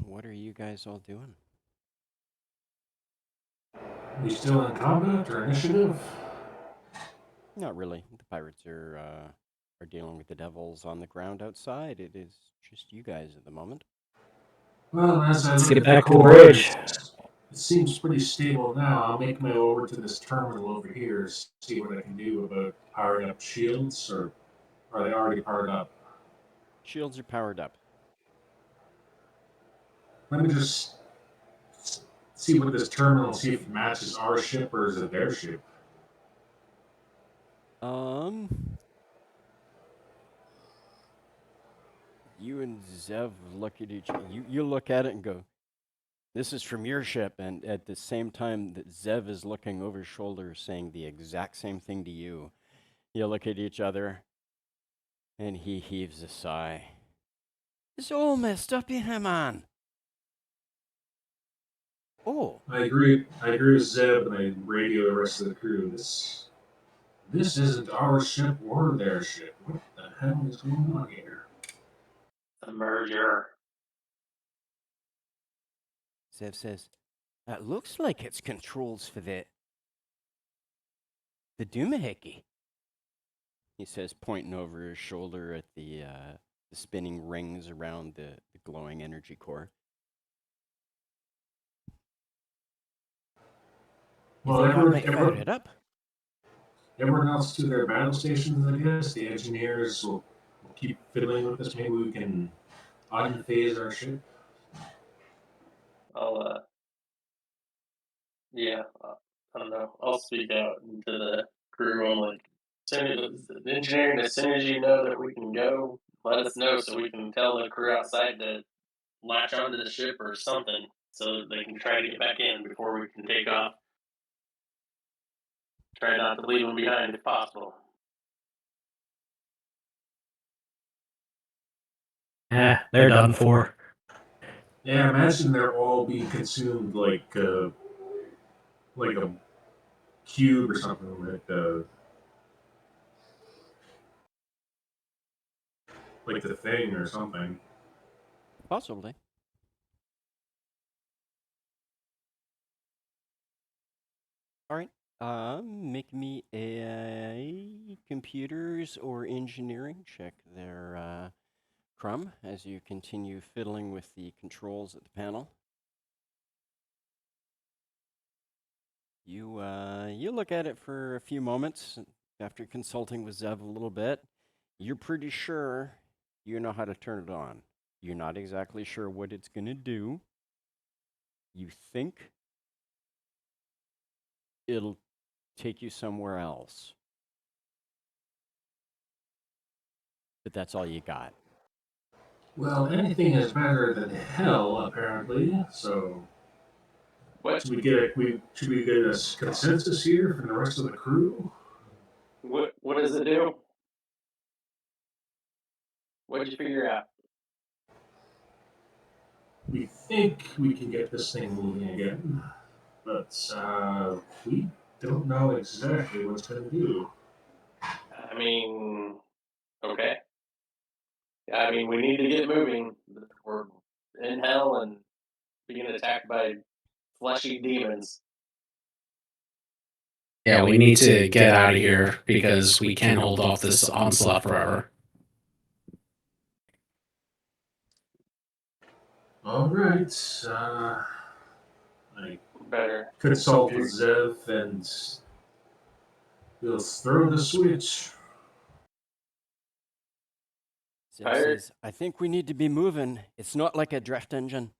What are you guys all doing? We still in combat or initiative? Not really. The pirates are dealing with the devils on the ground outside. It is just you guys at the moment. Well, as I Let's look get at back the to the core, bridge. it seems pretty stable now. I'll make my way over to this terminal over here, see what I can do about powering up shields, or are they already powered up? Shields are powered up. Let me just see what this terminal, see if it matches our ship or is it their ship. You and Zev look at each other. You look at it and go, this is from your ship. And at the same time that Zev is looking over his shoulder saying the exact same thing to you, you look at each other and he heaves a sigh. It's all messed up in here, man. Oh. I agree with Zeb, and I radio the rest of the crew. This isn't our ship or their ship. What the hell is going on here? A merger. Zev says, that looks like it's controls for the Doomahickey. He says, pointing over his shoulder at the spinning rings around the glowing energy core. Well, Fire it up. Everyone else to their battle stations, I guess. The engineers will keep fiddling with this. Maybe we can unphase our ship. I don't know. I'll speak out into the crew. I'm like, the engineering, as soon as you know that we can go, let us know so we can tell the crew outside to latch onto the ship or something so that they can try to get back in before we can take off. Try not to leave them behind if possible. They're done for. Yeah, imagine they're all being consumed like a cube or something like the thing or something. Possibly. All right. Make me a computers or engineering check there, Crumb, as you continue fiddling with the controls at the panel. You look at it for a few moments after consulting with Zev a little bit. You're pretty sure you know how to turn it on. You're not exactly sure what it's going to do. You think it'll take you somewhere else. But that's all you got. Well, anything is better than hell, apparently. So, What? should we get a consensus here from the rest of the crew? What does it do? What'd you figure out? We think we can get this thing moving again, but we don't know exactly what it's going to do. I mean, okay. I mean, we need to get moving. We're in hell and being attacked by fleshy demons. Yeah, we need to get out of here because we can't hold off this onslaught forever. All right. I Better. consult with Zev and we'll throw the switch. Zev Pirate? says, I think we need to be moving. It's not like a drift engine.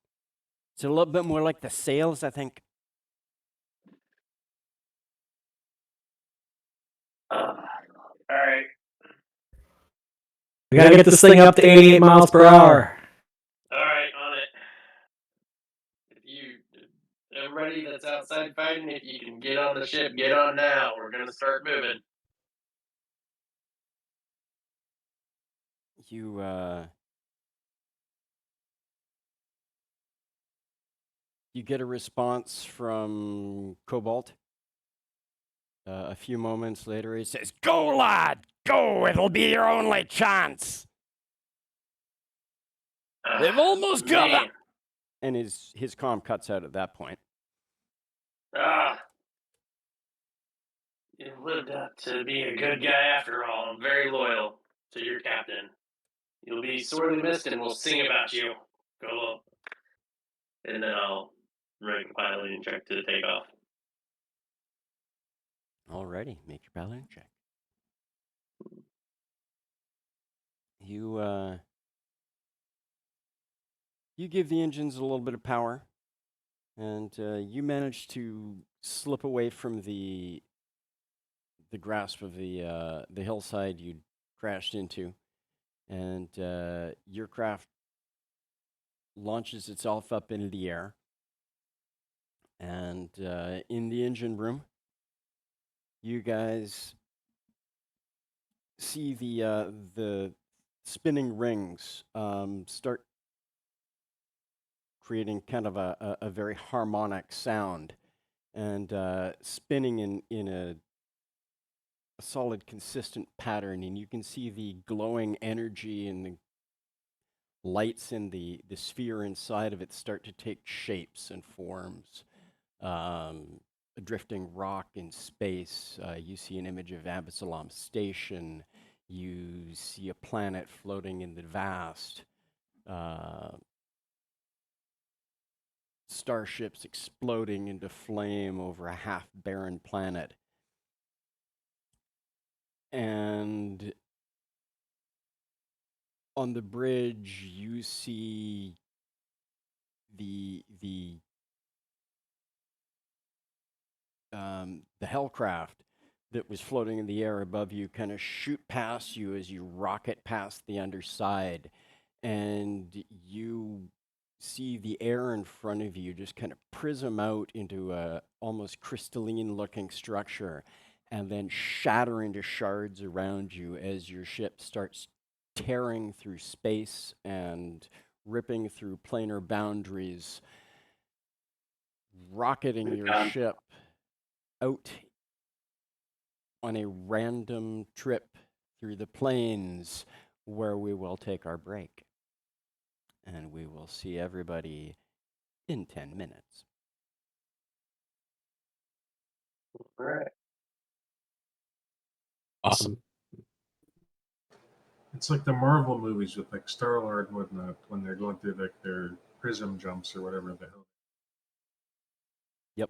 It's a little bit more like the sails, I think. All right. We gotta get this thing up to 88 miles per hour. All right, on it. Everybody that's outside fighting, if you can get on the ship, get on now. We're gonna start moving. You get a response from Cobalt. A few moments later, he says, Go, lad! Go! It'll be your only chance! They've almost got Man. it! And his comm cuts out at that point. You've lived up to being a good guy after all. I'm very loyal to your captain. You'll be sorely missed and we'll sing about you. Go. And then I'll make a piloting check to take off. Alrighty, make your piloting check. You give the engines a little bit of power, and you manage to slip away from the grasp of the hillside you crashed into, and your craft launches itself up into the air. And in the engine room, you guys see the spinning rings start creating kind of a very harmonic sound, and spinning in a solid, consistent pattern. And you can see the glowing energy and the lights in the sphere inside of it start to take shapes and forms. A drifting rock in space. You see an image of Absalom Station. You see a planet floating in the vast. Starships exploding into flame over a half-barren planet. And on the bridge, you see the Hellcraft that was floating in the air above you kind of shoot past you as you rocket past the underside, and you see the air in front of you just kind of prism out into a almost crystalline looking structure, and then shatter into shards around you as your ship starts tearing through space and ripping through planar boundaries, rocketing your ship out on a random trip through the plains where we will take our break. And we will see everybody in 10 minutes. All right. Awesome. It's like the Marvel movies with like Star-Lord and whatnot when they're going through like their prism jumps or whatever the hell. Yep.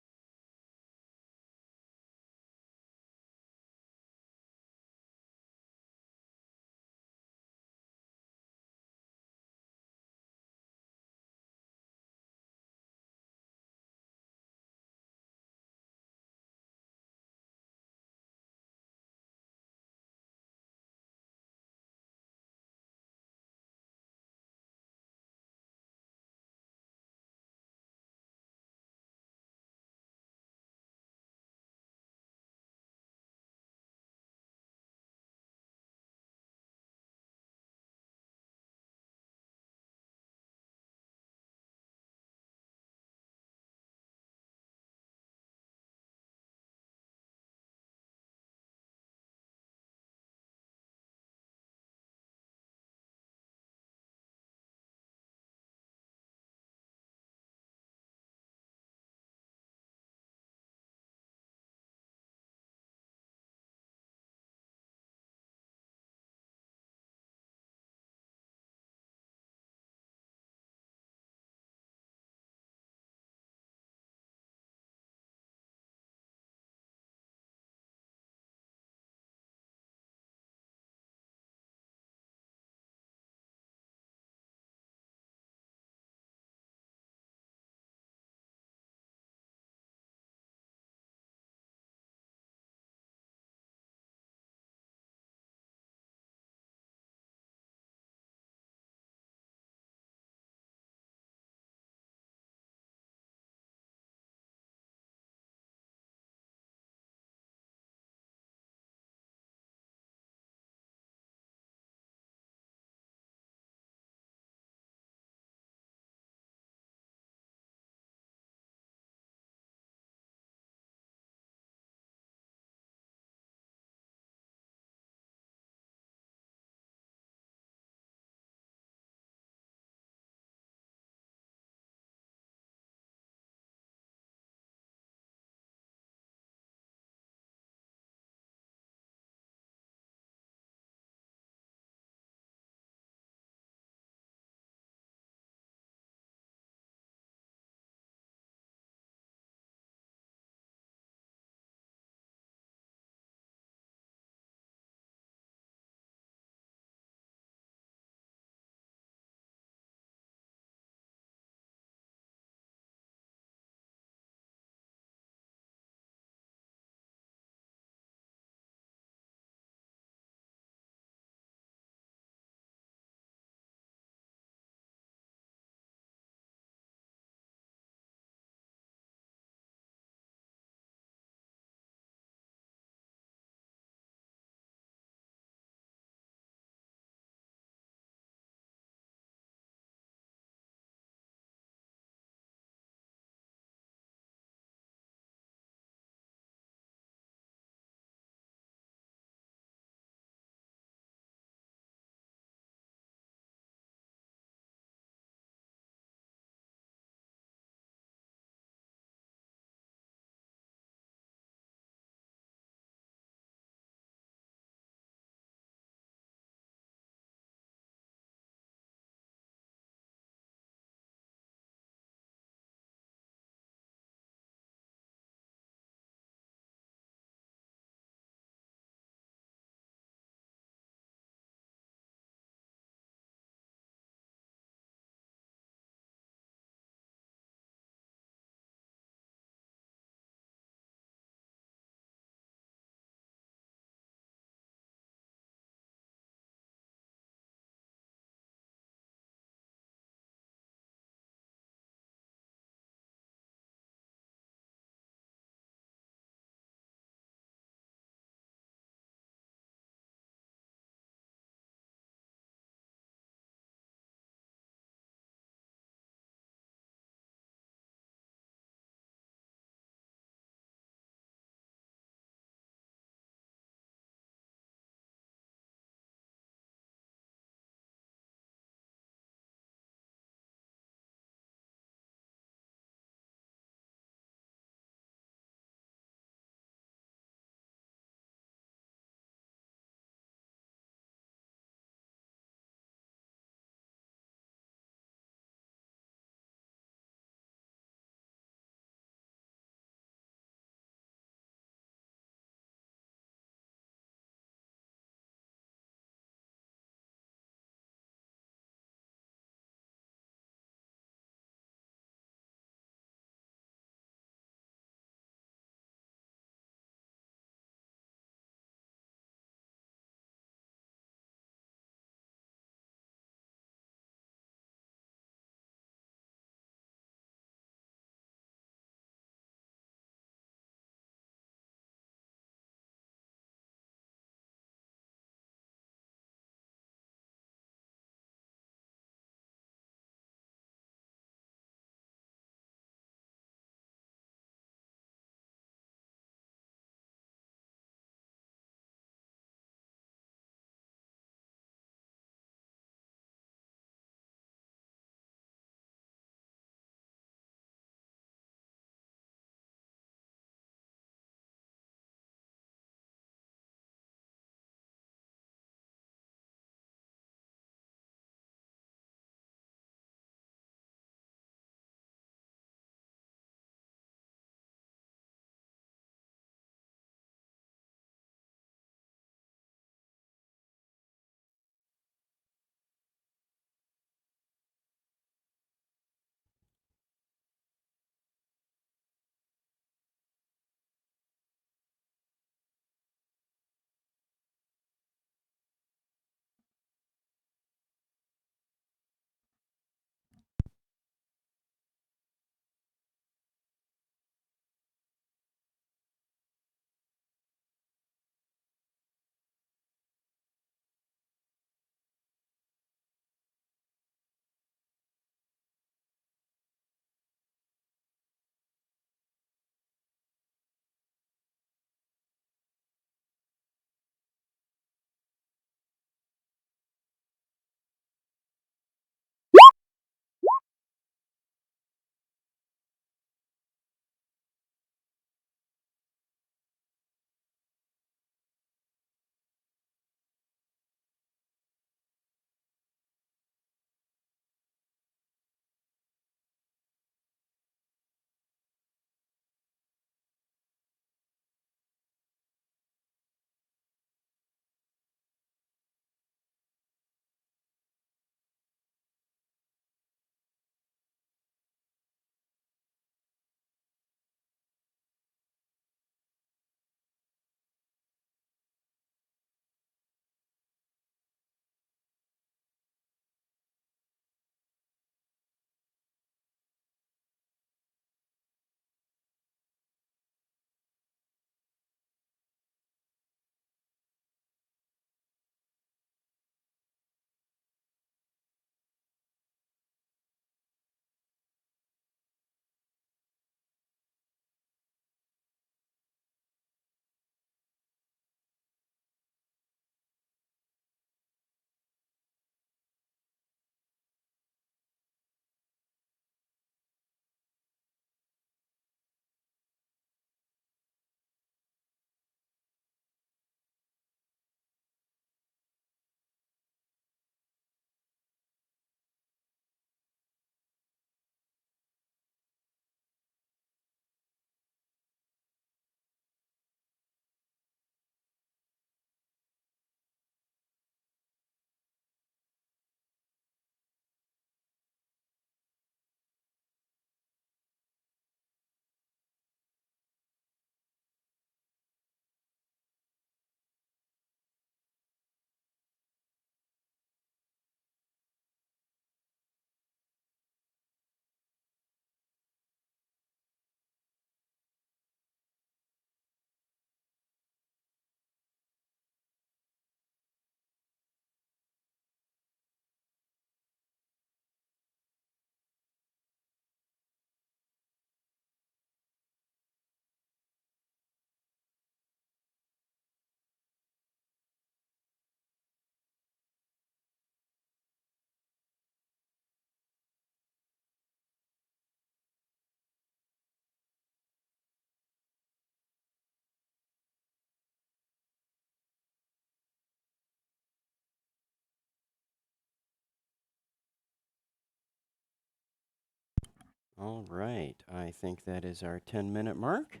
All right. I think that is our 10-minute mark.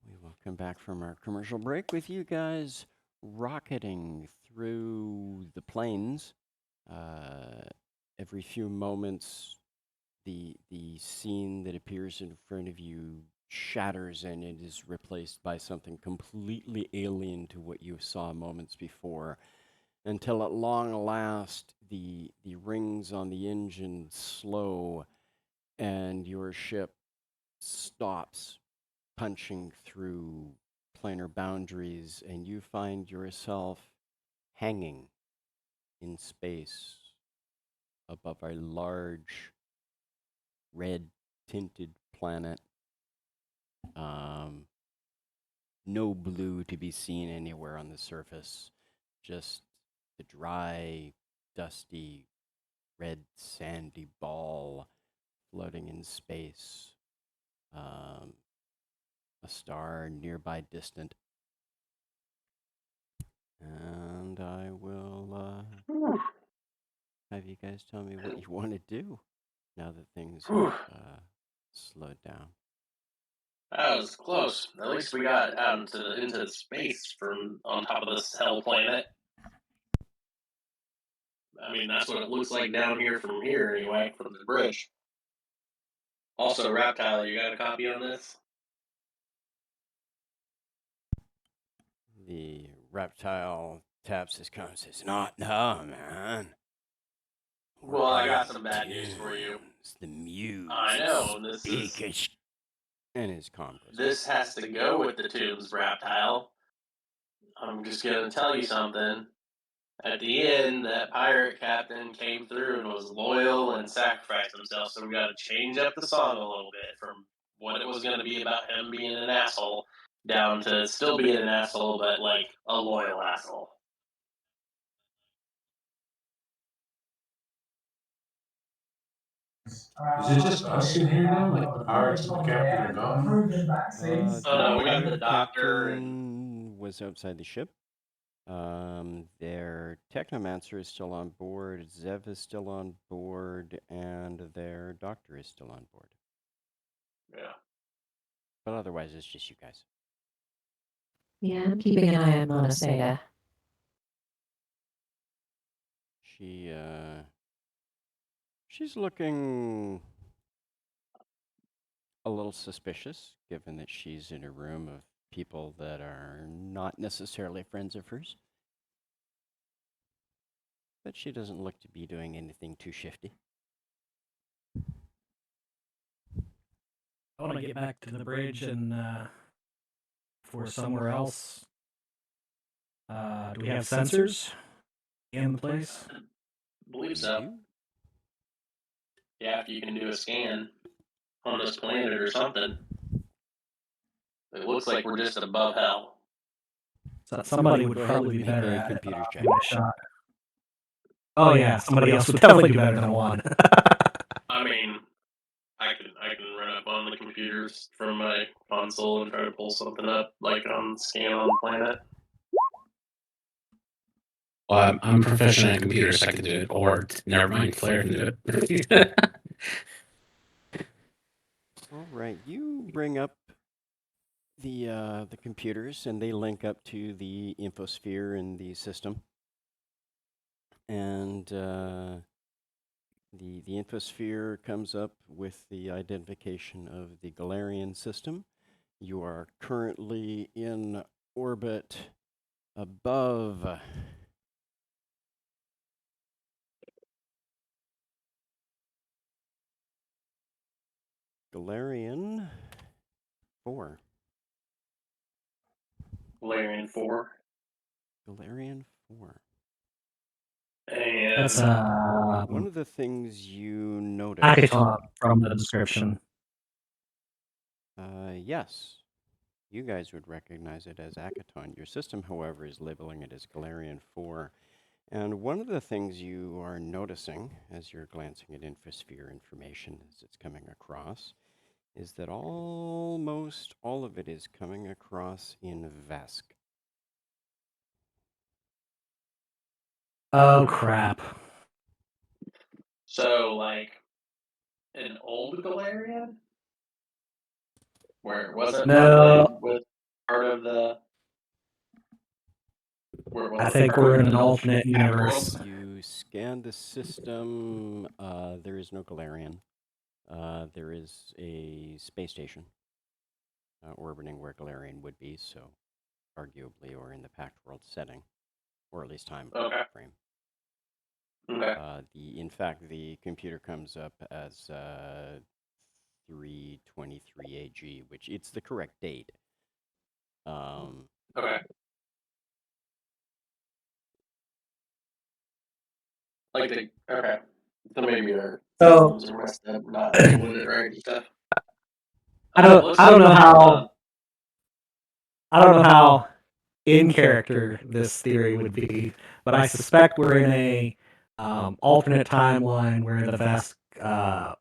We will come back from our commercial break with you guys rocketing through the plains. Every few moments, the scene that appears in front of you shatters and it is replaced by something completely alien to what you saw moments before, until at long last the rings on the engine slow and your ship stops punching through planar boundaries, and you find yourself hanging in space above a large red tinted planet. No blue to be seen anywhere on the surface, just the dry, dusty, red, sandy ball floating in space. A star nearby distant. And I will have you guys tell me what you want to do now that things have slowed down. That was close. At least we got out into space from on top of this hell planet. I mean, that's what it looks like down here from here, anyway, from the bridge. Also, Reptile, you got a copy on this? The reptile taps his cone and says, "Not now, man. We're Well, I got playing some bad news for you. tunes. The muse. I know, and and his comm goes. This has to go with the tunes, Reptile. I'm just gonna tell you something. At the end, that pirate captain came through and was loyal and sacrificed himself, so we gotta change up the song a little bit from what it was gonna be about him being an asshole down to still being an asshole, but like a loyal asshole. Is it just us in here now? Like the pirates and the captain are gone? Oh no, we got the doctor and captain was outside the ship. Their technomancer is still on board. Zev is still on board, and their doctor is still on board. yeah. But otherwise, it's just you guys. Yeah, I'm keeping an eye on Monaceda. She's looking a little suspicious, given that she's in a room of people that are not necessarily friends of hers. But she doesn't look to be doing anything too shifty. I want to get back to the bridge and for somewhere else. Do we have sensors in the place? I believe You so. do? Yeah, if you can do a scan on this planet or something. It looks like we're just above hell. So somebody would Go ahead probably and be make better a at it. computer check. Give it a shot. Oh yeah, somebody else would definitely do better than one. I mean, I can run up on the computers from my console and try to pull something up, like on scan on planet. Well, I'm proficient at computers, so I can do it. Or never mind, Flair can do it. All right, you bring up the computers, and they link up to the infosphere in the system. And the infosphere comes up with the identification of the Galarian system. You are currently in orbit above Galarian 4. Galarian 4. Galarian 4. And That's one of the things you notice. Akaton from the description. Yes, you guys would recognize it as Akaton. Your system, however, is labeling it as Galarian 4. And one of the things you are noticing as you're glancing at infosphere information as it's coming across is that almost all of it is coming across in Vesk. Oh crap. so, like, an old Galarian? Where it wasn't No. populated with part of the. Where it I wasn't think part we're of in an the alternate universe. You scan the system. There is no Galarian. There is a space station orbiting where Galarian would be, so arguably, or in the Pact World setting, or at least time frame. Okay. In fact, the computer comes up as 323 AG, which it's the correct date. Okay. Okay. So maybe our systems are messed up, not labeling it right and stuff. I don't know how in character this theory would be, but I suspect we're in a alternate timeline where the Vesk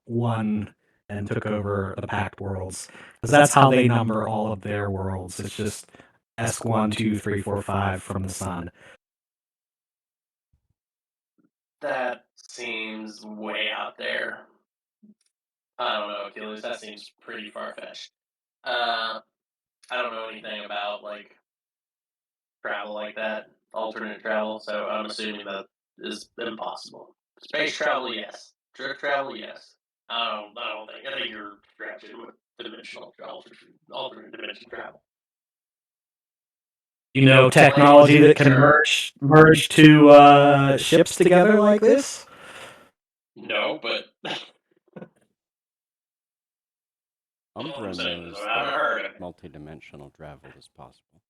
won and took over the Pact worlds, because that's how they number all of their worlds. It's just S1, 2, 3, 4, 5 from the sun. That seems way out there. I don't know, Achilles. That seems pretty far fetched. I don't know anything about like travel like that, alternate travel. So I'm assuming that is impossible. Space travel, yes. Drift travel, yes. I don't think. I think you're stretching with dimensional travel, alternate dimension travel. You know, technology that can merge two ships together like this. No, but Umbra I'm saying knows is I haven't heard of it. multidimensional travel is possible.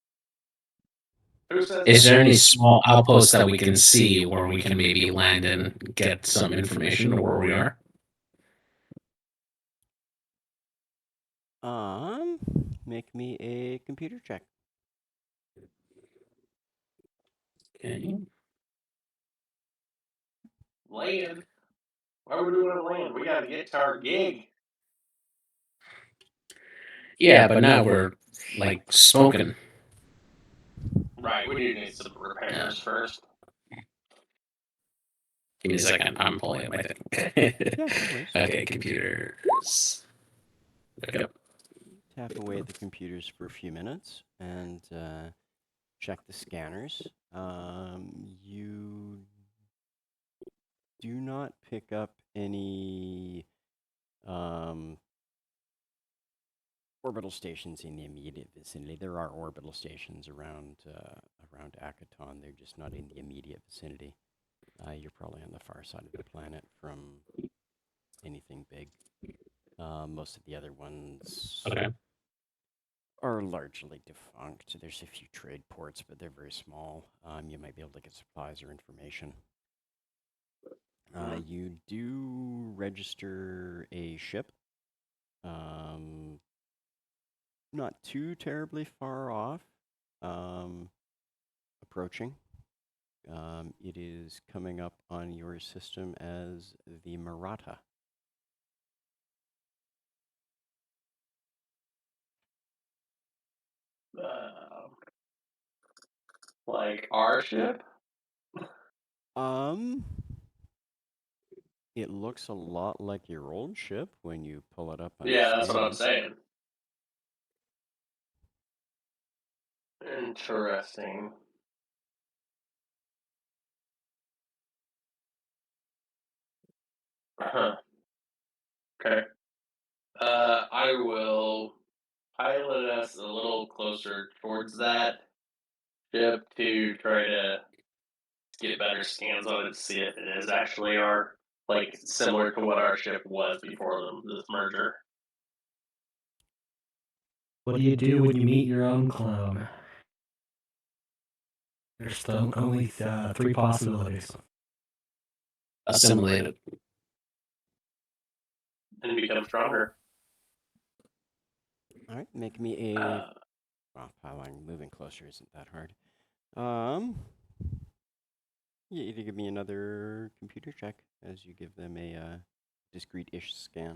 Who says Is that? there any small outposts that we can see where we can maybe land and get some information of where we are? Make me a computer check. Okay. Land? Why would we want to land? We gotta get to our gig. Yeah, but now we're like smoking. Right, we do need some repairs first. Give me a second. I'm pulling up my thing. Yeah, no worries. Okay, computers. Yep. Tap away at the computers for a few minutes and check the scanners. You do not pick up any orbital stations in the immediate vicinity. There are orbital stations around Akaton. They're just not in the immediate vicinity. You're probably on the far side of the planet from anything big. Most of the other ones are largely defunct. There's a few trade ports, but they're very small. You might be able to get supplies or information. You do register a ship. Not too terribly far off. Approaching. It is coming up on your system as the Maratha. Like our ship? It looks a lot like your old ship when you pull it up on Yeah, that's what I'm scans. saying. Interesting. Huh. Okay. I will pilot us a little closer towards that ship to try to get better scans on it to see if it is actually our, like, similar to what our ship was before this merger. What do you do when you meet your own clone? There's still only 3 possibilities. Assimilated. And become stronger. All right, make me a. Piling, moving closer isn't that hard. You either give me another computer check as you give them a discrete-ish scan.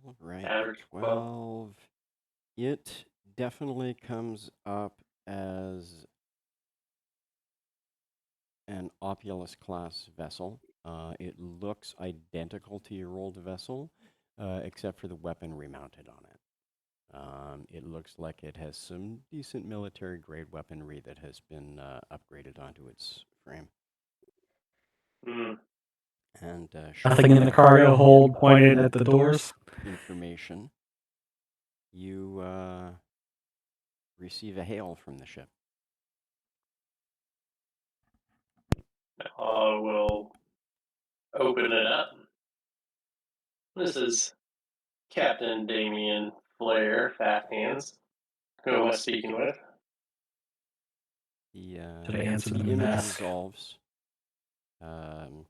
All right, Average 12. It definitely comes up as an Opulus class vessel. It looks identical to your old vessel, except for the weaponry mounted on it. It looks like it has some decent military grade weaponry that has been upgraded onto its frame. Mm. And Nothing in the cargo hold pointed at the doors. Information. You receive a hail from the ship. I will open it up. This is Captain Damien Flair, Fat Hands. Who am I speaking with? Should I answer The the image desk? resolves, and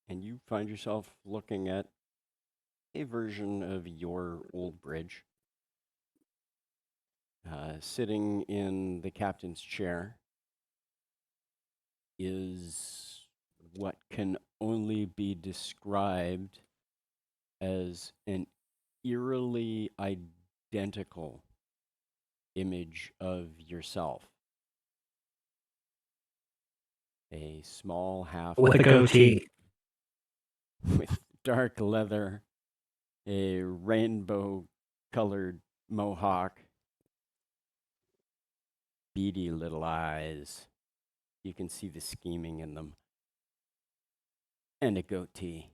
you find yourself looking at a version of your old bridge. Sitting in the captain's chair is what can only be described as an eerily identical image of yourself. A small half With a goatee. with dark leather, a rainbow colored mohawk, beady little eyes. You can see the scheming in them. And a goatee.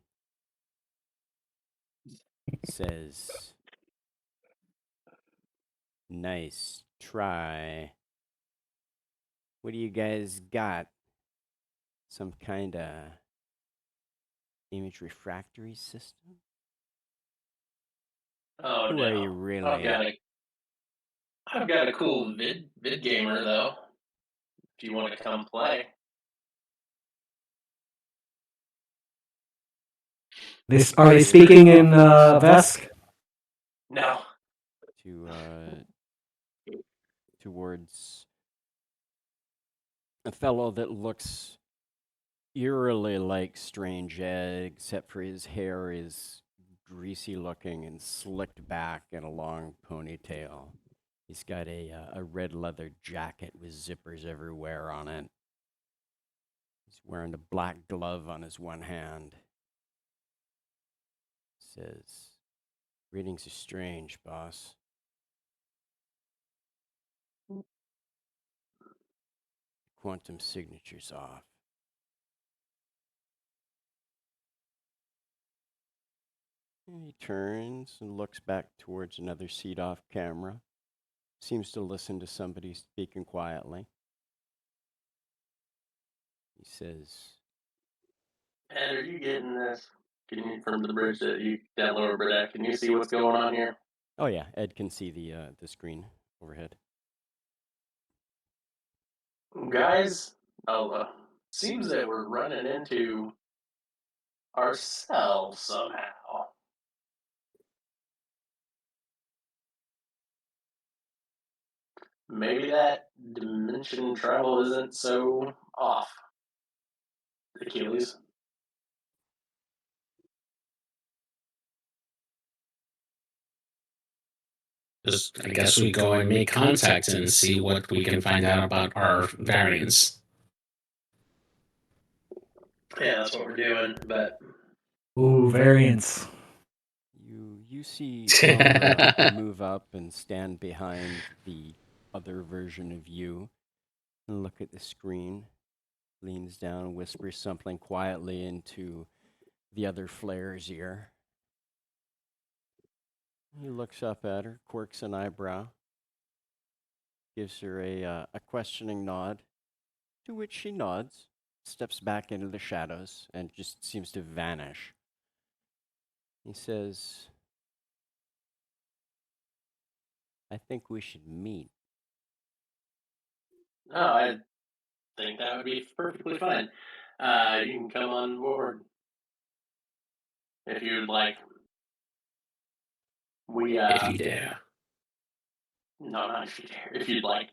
Says, nice try. What do you guys got? Some kind of image refractory system? Oh, Who no. are you really? I've got a cool vid gamer though. If you want to come play. Are they speaking in Vesk? No. Towards a fellow that looks eerily like Strange Ed, except for his hair is greasy looking and slicked back in a long ponytail. He's got a red leather jacket with zippers everywhere on it. He's wearing a black glove on his one hand. Says, readings are strange, boss. Quantum signature's off. And he turns and looks back towards another seat off camera. Seems to listen to somebody speaking quietly. He says, Ed, are you getting this? Can you, from the bridge that you down lower deck, can you see what's going on here? oh yeah, Ed can see the screen overhead. Guys, seems that we're running into ourselves somehow. Maybe that dimension travel isn't so off. Achilles. Just, I guess we go and make contact and see what we can find out about our variants. Yeah, that's what we're doing, but Ooh, variants. You see Umbra move up and stand behind the other version of you and look at the screen, leans down and whispers something quietly into the other Flair's ear. He looks up at her, quirks an eyebrow, gives her a questioning nod, to which she nods, steps back into the shadows, and just seems to vanish. He says, I think we should meet. no, I think that would be perfectly fine. You can come on board if you'd like. We If you dare. no, not if you dare. If you'd like,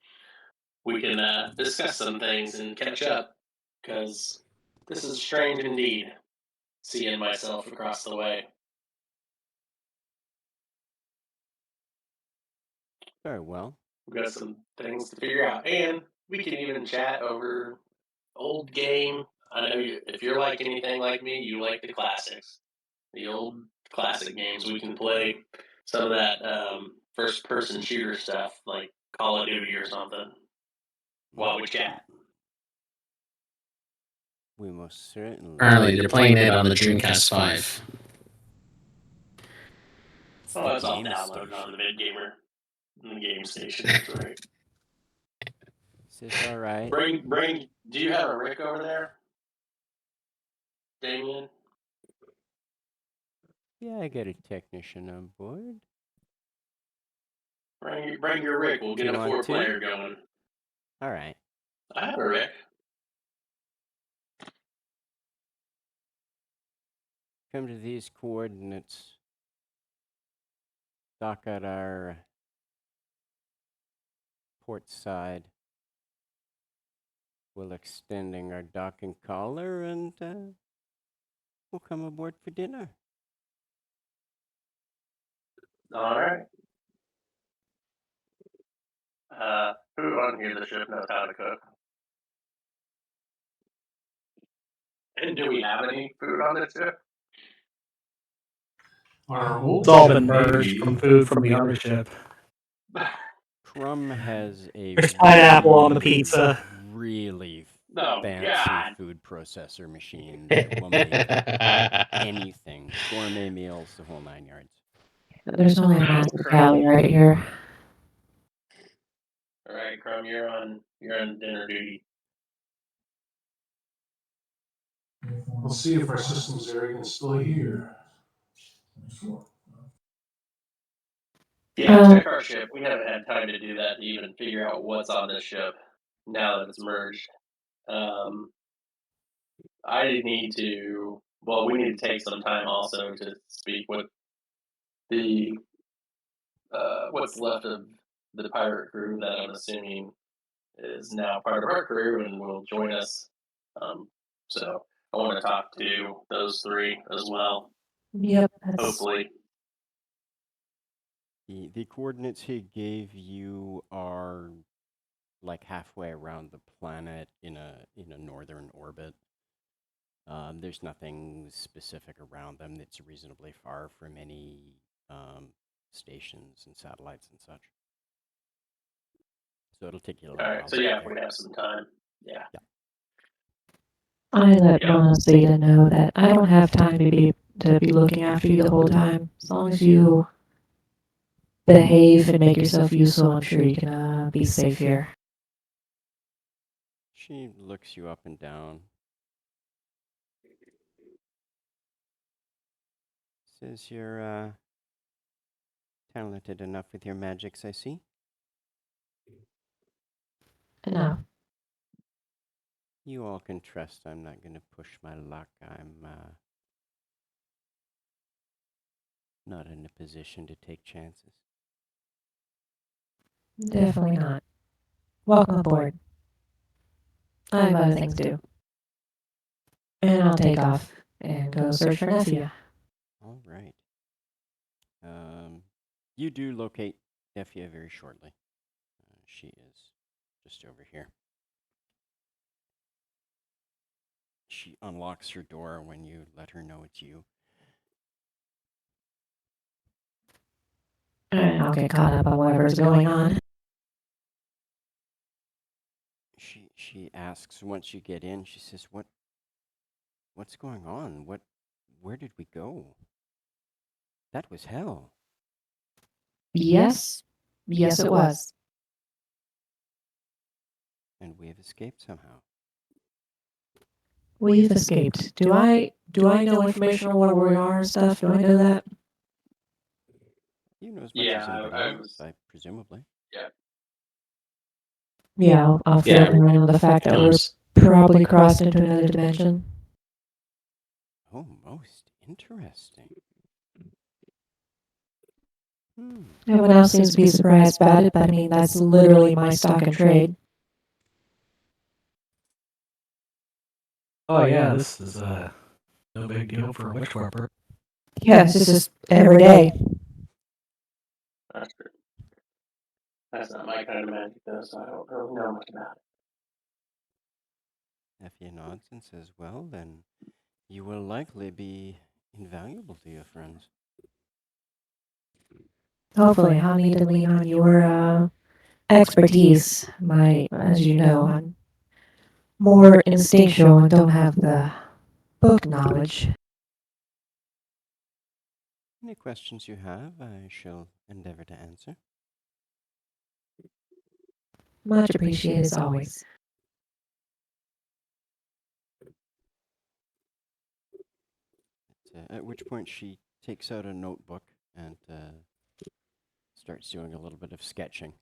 we can discuss some things and catch up. Because this is strange indeed, seeing myself across the way. Very well. We've got some things to figure out, and we can even chat over old game. I know if you're like anything like me, you like the classics, the old classic games. We can play some of that first-person shooter stuff, like Call of Duty or something, while we chat. We most certainly. Apparently, they're playing it on the Dreamcast 5. Oh, that's all game downloaded station. on the VidGamer, the game station. That's right. Is this all right? Bring. Do you have a Rick over there, Damien? Yeah, I got a technician on board. Bring your Rick. We'll Do get you a want 4-player going. All right. I have a Rick. Come to these coordinates. Dock at our port side. We'll extending our docking collar and we'll come aboard for dinner. All right. Who on here the ship knows how to cook? And do we have any food on this ship? Our old It's all ship, been merged maybe. from food from the other ship. Crumb has a There's pineapple on the really, pizza. really Oh, fancy God. food processor machine that will make anything. Gourmet meals, the whole 9 yards. There's only a massive galley right here. All right, Crumb, you're on dinner duty. We'll see if our systems are even still here. Yeah, check our ship. We haven't had time to do that to even figure out what's on this ship now that it's merged. I need to. Well, we need to take some time also to speak with the what's left of the pirate crew that I'm assuming is now part of our crew and will join us. So I want to talk to those three as well. Yep. Hopefully. The coordinates he gave you are like halfway around the planet in a northern orbit. There's nothing specific around them that's reasonably far from any stations and satellites and such. So it'll take you a little All while. right. So to get yeah, if there. we have some time. Yeah. I let Yeah. Mona Zeta know that I don't have time to be looking after you the whole time. As long as you behave and make yourself useful, I'm sure you can be safe here. She looks you up and down. Says you're talented enough with your magics, I see. Enough. You all can trust I'm not going to push my luck. I'm not in a position to take chances. Definitely not. Welcome aboard. I have other things to do. And I'll take off and go search for Neffia. All right. You do locate Neffia very shortly. She is just over here. She unlocks her door when you let her know it's you. And I'll get caught up on whatever's going on. She asks once you get in. She says, "What's going on? Where did we go? That was hell." Yes. Yes, it was. And we have escaped somehow. We've escaped. Do I know information on where we are and stuff? Do I know that? You know as much Yeah, as anybody I else, was. presumably. Yeah, I'll fill Yeah. in on the fact that we're probably crossed into another dimension. Oh, most interesting. Everyone else seems to be surprised about it, but I mean, that's literally my stock and trade. Oh yeah, this is no big deal for a witch warper. Yes, it's just every day. That's true. That's not my kind of magic, though, so I don't really know much about it. Effie nods and says, well, then you will likely be invaluable to your friends. Hopefully, I'll need to lean on your expertise. As you know, I'm more instinctual and don't have the book knowledge. Any questions you have, I shall endeavor to answer. Much appreciated as always. At which point she takes out a notebook and starts doing a little bit of sketching.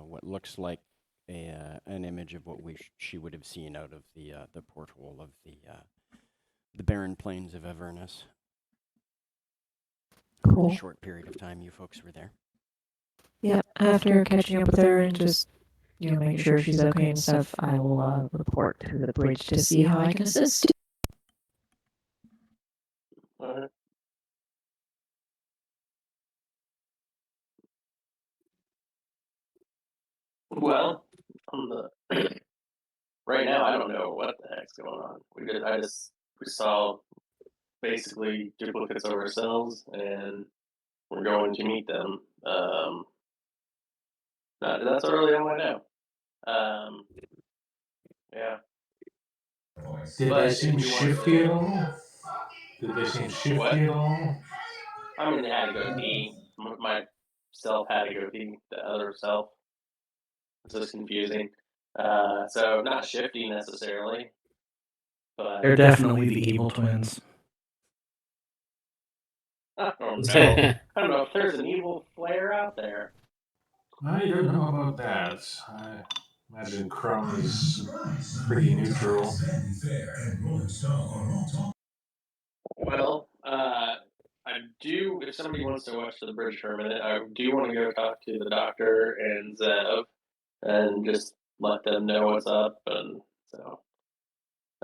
What looks like an image of what she would have seen out of the porthole of the barren plains of Avernus. Cool. The short period of time you folks were there. Yeah, after catching up with her and just, making sure she's okay and stuff, I will report to the bridge to see how I can assist. Alright. Well, on the right now, I don't know what the heck's going on. We saw basically duplicates of ourselves, and we're going to meet them. That's really all I know. Yeah. Did they seem shifty at all? Did they seem shifty at all? I mean, they had a goatee. My self had a goatee. The other self. It's just confusing. So not shifty necessarily, but They're definitely the evil twins. I don't know. I don't know if there's an evil flare out there. I don't know about that. I imagine Crumb is pretty neutral. Well, I do. If somebody wants to watch the bridge for a minute, I do want to go talk to the doctor and Zev, and just let them know what's up. And so,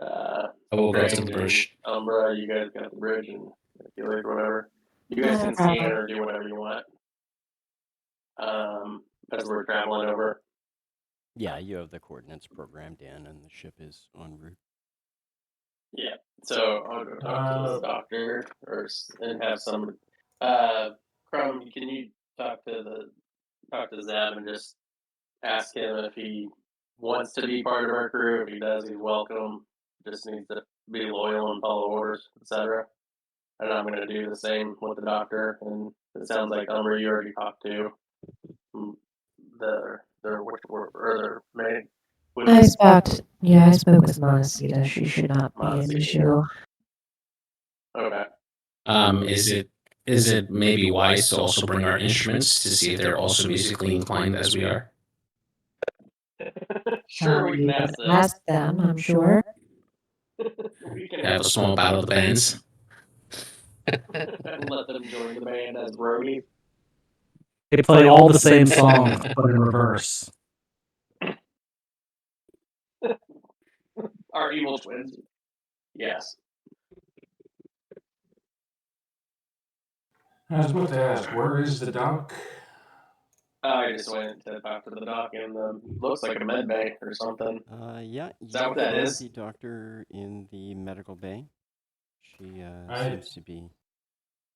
I will go to Drain the bridge. and Umbra, you guys got the bridge, and Felix, whatever. You guys No can scan problem. or do whatever you want. As we're traveling over. Yeah, you have the coordinates programmed in, and the ship is en route. Yeah. So I'll go talk to this doctor, and have some. Crumb, can you talk to Zab and just ask him if he wants to be part of our crew. If he does, he's welcome. Just needs to be loyal and follow orders, etc. And I'm going to do the same with the doctor. And it sounds like Umber, you already talked to their maid. I spoke with Montecito. She should not be an issue. Okay. Is it maybe wise to also bring our instruments to see if they're also musically inclined as we are? Sure, we can You ask them. ask them, I'm sure. We can Have a small battle of the bands. and let them join the band as roadies. They play all the same songs, but in reverse. Our evil twins. Yes. I was about to ask, where is the doc? I just went to talk to the doc in the looks like a med bay or something. Yeah, Is that what that find is? the doctor in the medical bay. She I- seems to be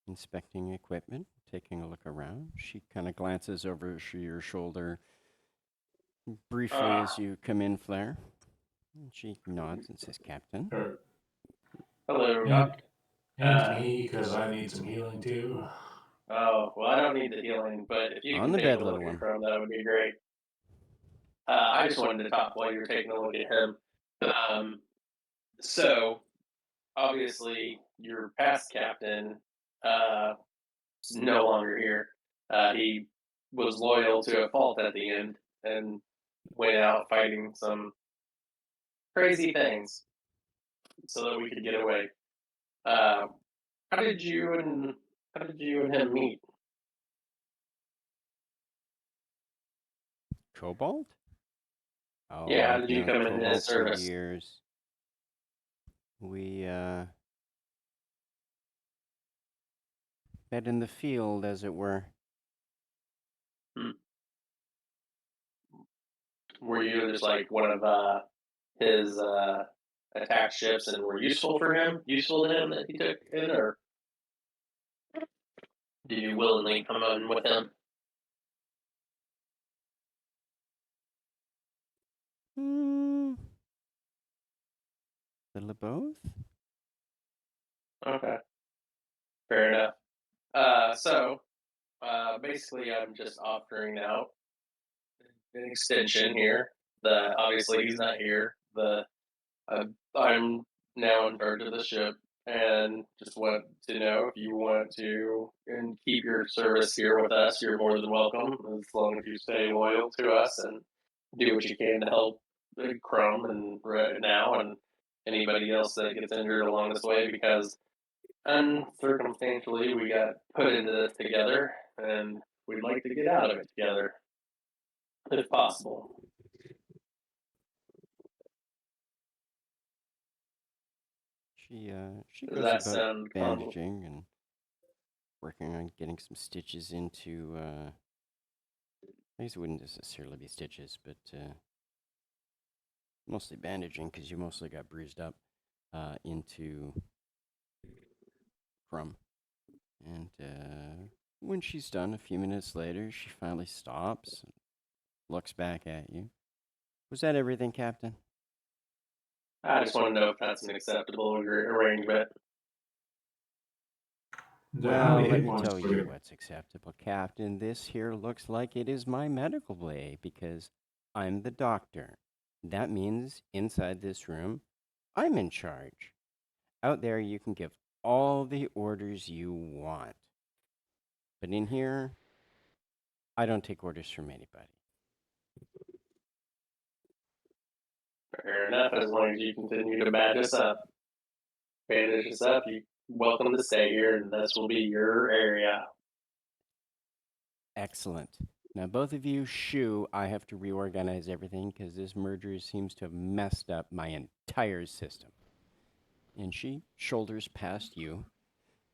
inspecting equipment, taking a look around. She kind of glances over your shoulder briefly as you come in, Flair. And she nods and says, Captain. Hello, And, doc. and me, because I need some healing too. Oh, well, I don't need the healing, but if you On can the take bed, a look little at one. Chrome, that would be great. I just wanted to talk while you were taking a look at him. So, obviously, your past captain is no longer here. He was loyal to a fault at the end and went out fighting some crazy things so that we could get away. How did you and him meet? Cobalt? Oh, Yeah, how I've did you known come in Cobalt his for service? years. We met in the field, as it were. were you just like one of his attack ships and were useful to him that he took in, or did you willingly come on with him? Little of both. Okay, fair enough. Basically, I'm just offering out an extension here. The obviously he's not here. I'm now in charge of the ship, and just want to know if you want to and keep your service here with us. You're more than welcome, as long as you stay loyal to us and do what you can to help Crumb and right now and anybody else that gets injured along this way. Because uncircumstantially, we got put into this together, and we'd like to get out of it together, if possible. She Does goes that about sound comfortable? bandaging and working on getting some stitches into. I guess it wouldn't necessarily be stitches, but mostly bandaging because you mostly got bruised up into Crumb. And when she's done, a few minutes later, she finally stops and looks back at you. Was that everything, Captain? I just want to know if that's an acceptable arrangement. How Well, many let hit me points tell do you we- what's acceptable, Captain. This here looks like it is my medical bay because I'm the doctor. That means inside this room, I'm in charge. Out there, you can give all the orders you want. But in here, I don't take orders from anybody. Fair enough, as long as you continue to bandage us up. You're welcome to stay here, and this will be your area. Excellent. Now, both of you, shoo, I have to reorganize everything because this merger seems to have messed up my entire system. And she shoulders past you,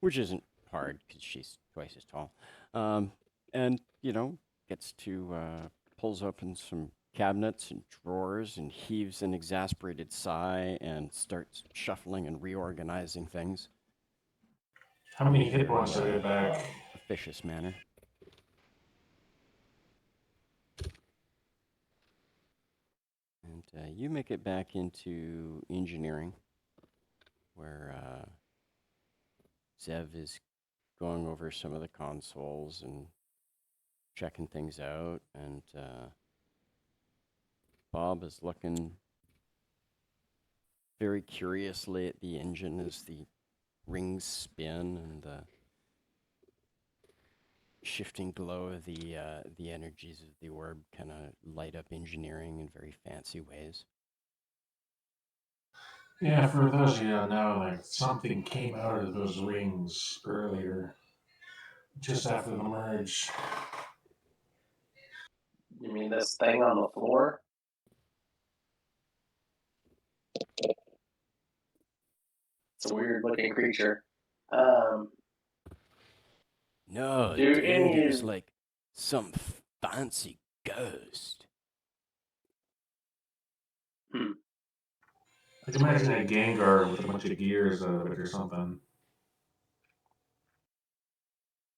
which isn't hard because she's twice as tall. And, gets to, pulls open some cabinets and drawers and heaves an exasperated sigh and starts shuffling and reorganizing things. How many hit points do I get back? Officious manner. And you make it back into engineering, where Zev is going over some of the consoles and checking things out, and Bob is looking very curiously at the engine as the rings spin and the shifting glow of the energies of the orb kind of light up engineering in very fancy ways. Yeah, for those of you that know, like something came out of those rings earlier, just after the merge. You mean this thing on the floor? It's a weird looking creature. No, Do dude, any it was of- like some fancy ghost. I can imagine a Gengar with a bunch of gears out of it or something.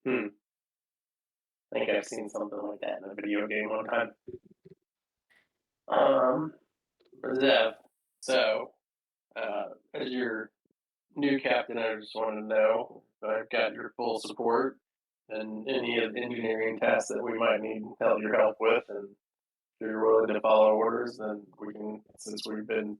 I think I've seen something like that in a video game one time. Zev, so, as your new captain, I just wanted to know if I've got your full support and any of the engineering tasks that we might need your help with, and if you're willing to follow orders, then we can, since we've been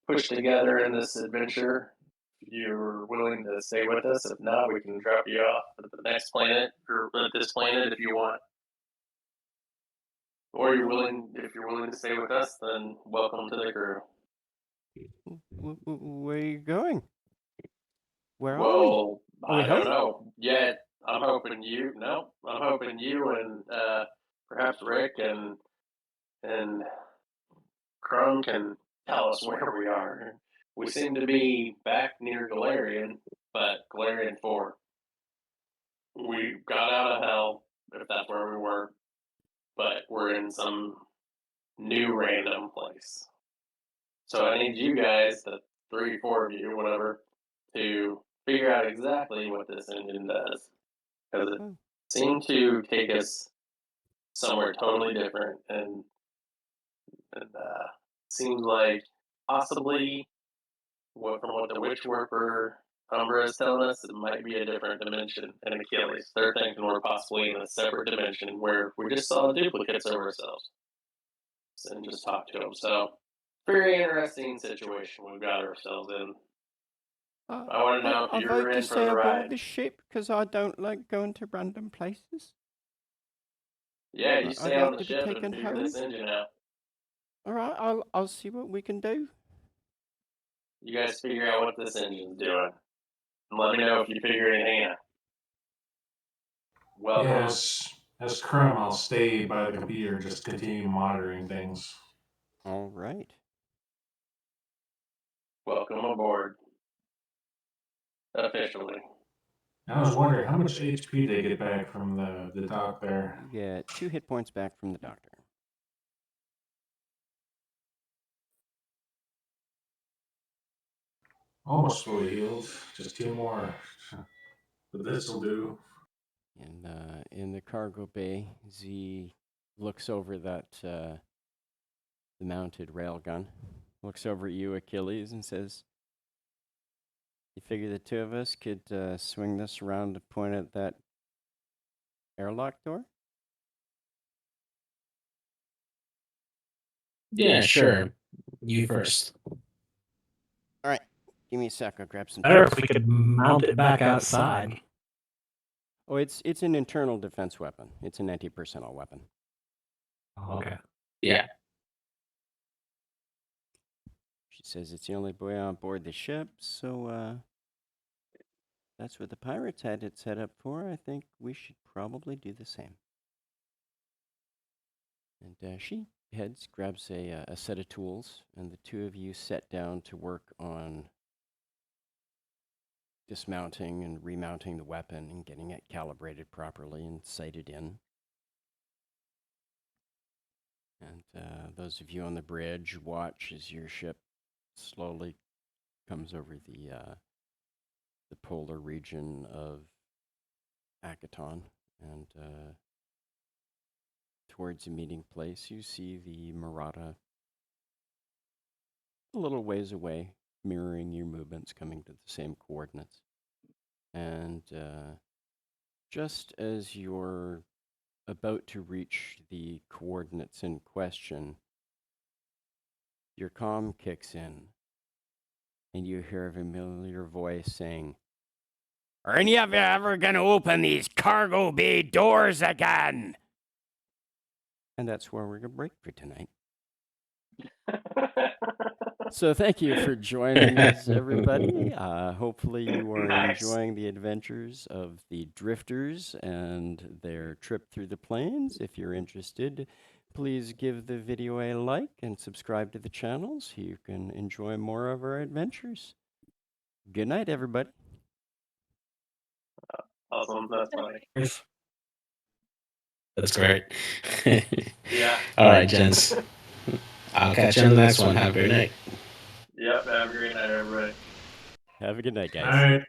pushed together in this adventure, if you're willing to stay with us. If not, we can drop you off at the next planet, or at this planet if you want. Or if you're willing to stay with us, then welcome to the crew. Where are you going? Where are we? Well, Are we I don't home? know yet. I'm hoping you and perhaps Rick and Crumb can tell us where we are. We seem to be back near Galarian, but Galarian 4. We got out of hell, if that's where we were, but we're in some new random place. So I need you guys, the 3 or 4 of you, whatever, to figure out exactly what this engine does. Because it seemed to take us somewhere totally different, and seems like possibly from what the witch worker Umbra is telling us, it might be a different dimension in Achilles. They're thinking we're possibly in a separate dimension where we just saw duplicates of ourselves and just talked to them. So, very interesting situation we've got ourselves in. I want to know if I'd you're like to in for stay the aboard ride. the ship because I don't like going to random places. Yeah, you I'd stay like on the to be ship taken and figure home. this engine out. All right, I'll see what we can do. You guys figure out what this engine's doing. And let me know if you figure anything out. Welcome. Yes, as Crum, I'll stay by the computer, just continue monitoring things. All right. Welcome aboard. Officially. I was wondering how much HP they get back from the dock there. You get 2 hit points back from the doctor. Almost fully healed, just 2 more. But this'll do. In the cargo bay, Z looks over that the mounted railgun, looks over at you, Achilles, and says, "You figure the 2 of us could swing this around to point at that airlock door?" Yeah, sure. You first. All right, give me a sec. I'll grab some. Better if we could mount it back outside. Oh, it's an internal defense weapon. It's an anti-personnel weapon. Okay. Yeah. She says it's the only boy on board the ship, so that's what the pirates had it set up for. I think we should probably do the same. And she heads, grabs a set of tools, and the 2 of you set down to work on dismounting and remounting the weapon and getting it calibrated properly and sighted in. And those of you on the bridge watch as your ship slowly comes over the polar region of Akaton, and towards a meeting place, you see the Murata a little ways away, mirroring your movements, coming to the same coordinates. And just as you're about to reach the coordinates in question, your comm kicks in, and you hear a familiar voice saying, "Are any of you ever going to open these cargo bay doors again?" And that's where we're going to break for tonight. So thank you for joining us, everybody. Hopefully you are enjoying the adventures of the drifters and their trip through the plains. If you're interested, please give the video a like and subscribe to the channel so you can enjoy more of our adventures. Good night, everybody. Awesome. That's funny. That's great. Yeah. All right, gents. I'll catch you on the next one. Have a great night. Yep. Have a great night, everybody. Have a good night, guys. All right.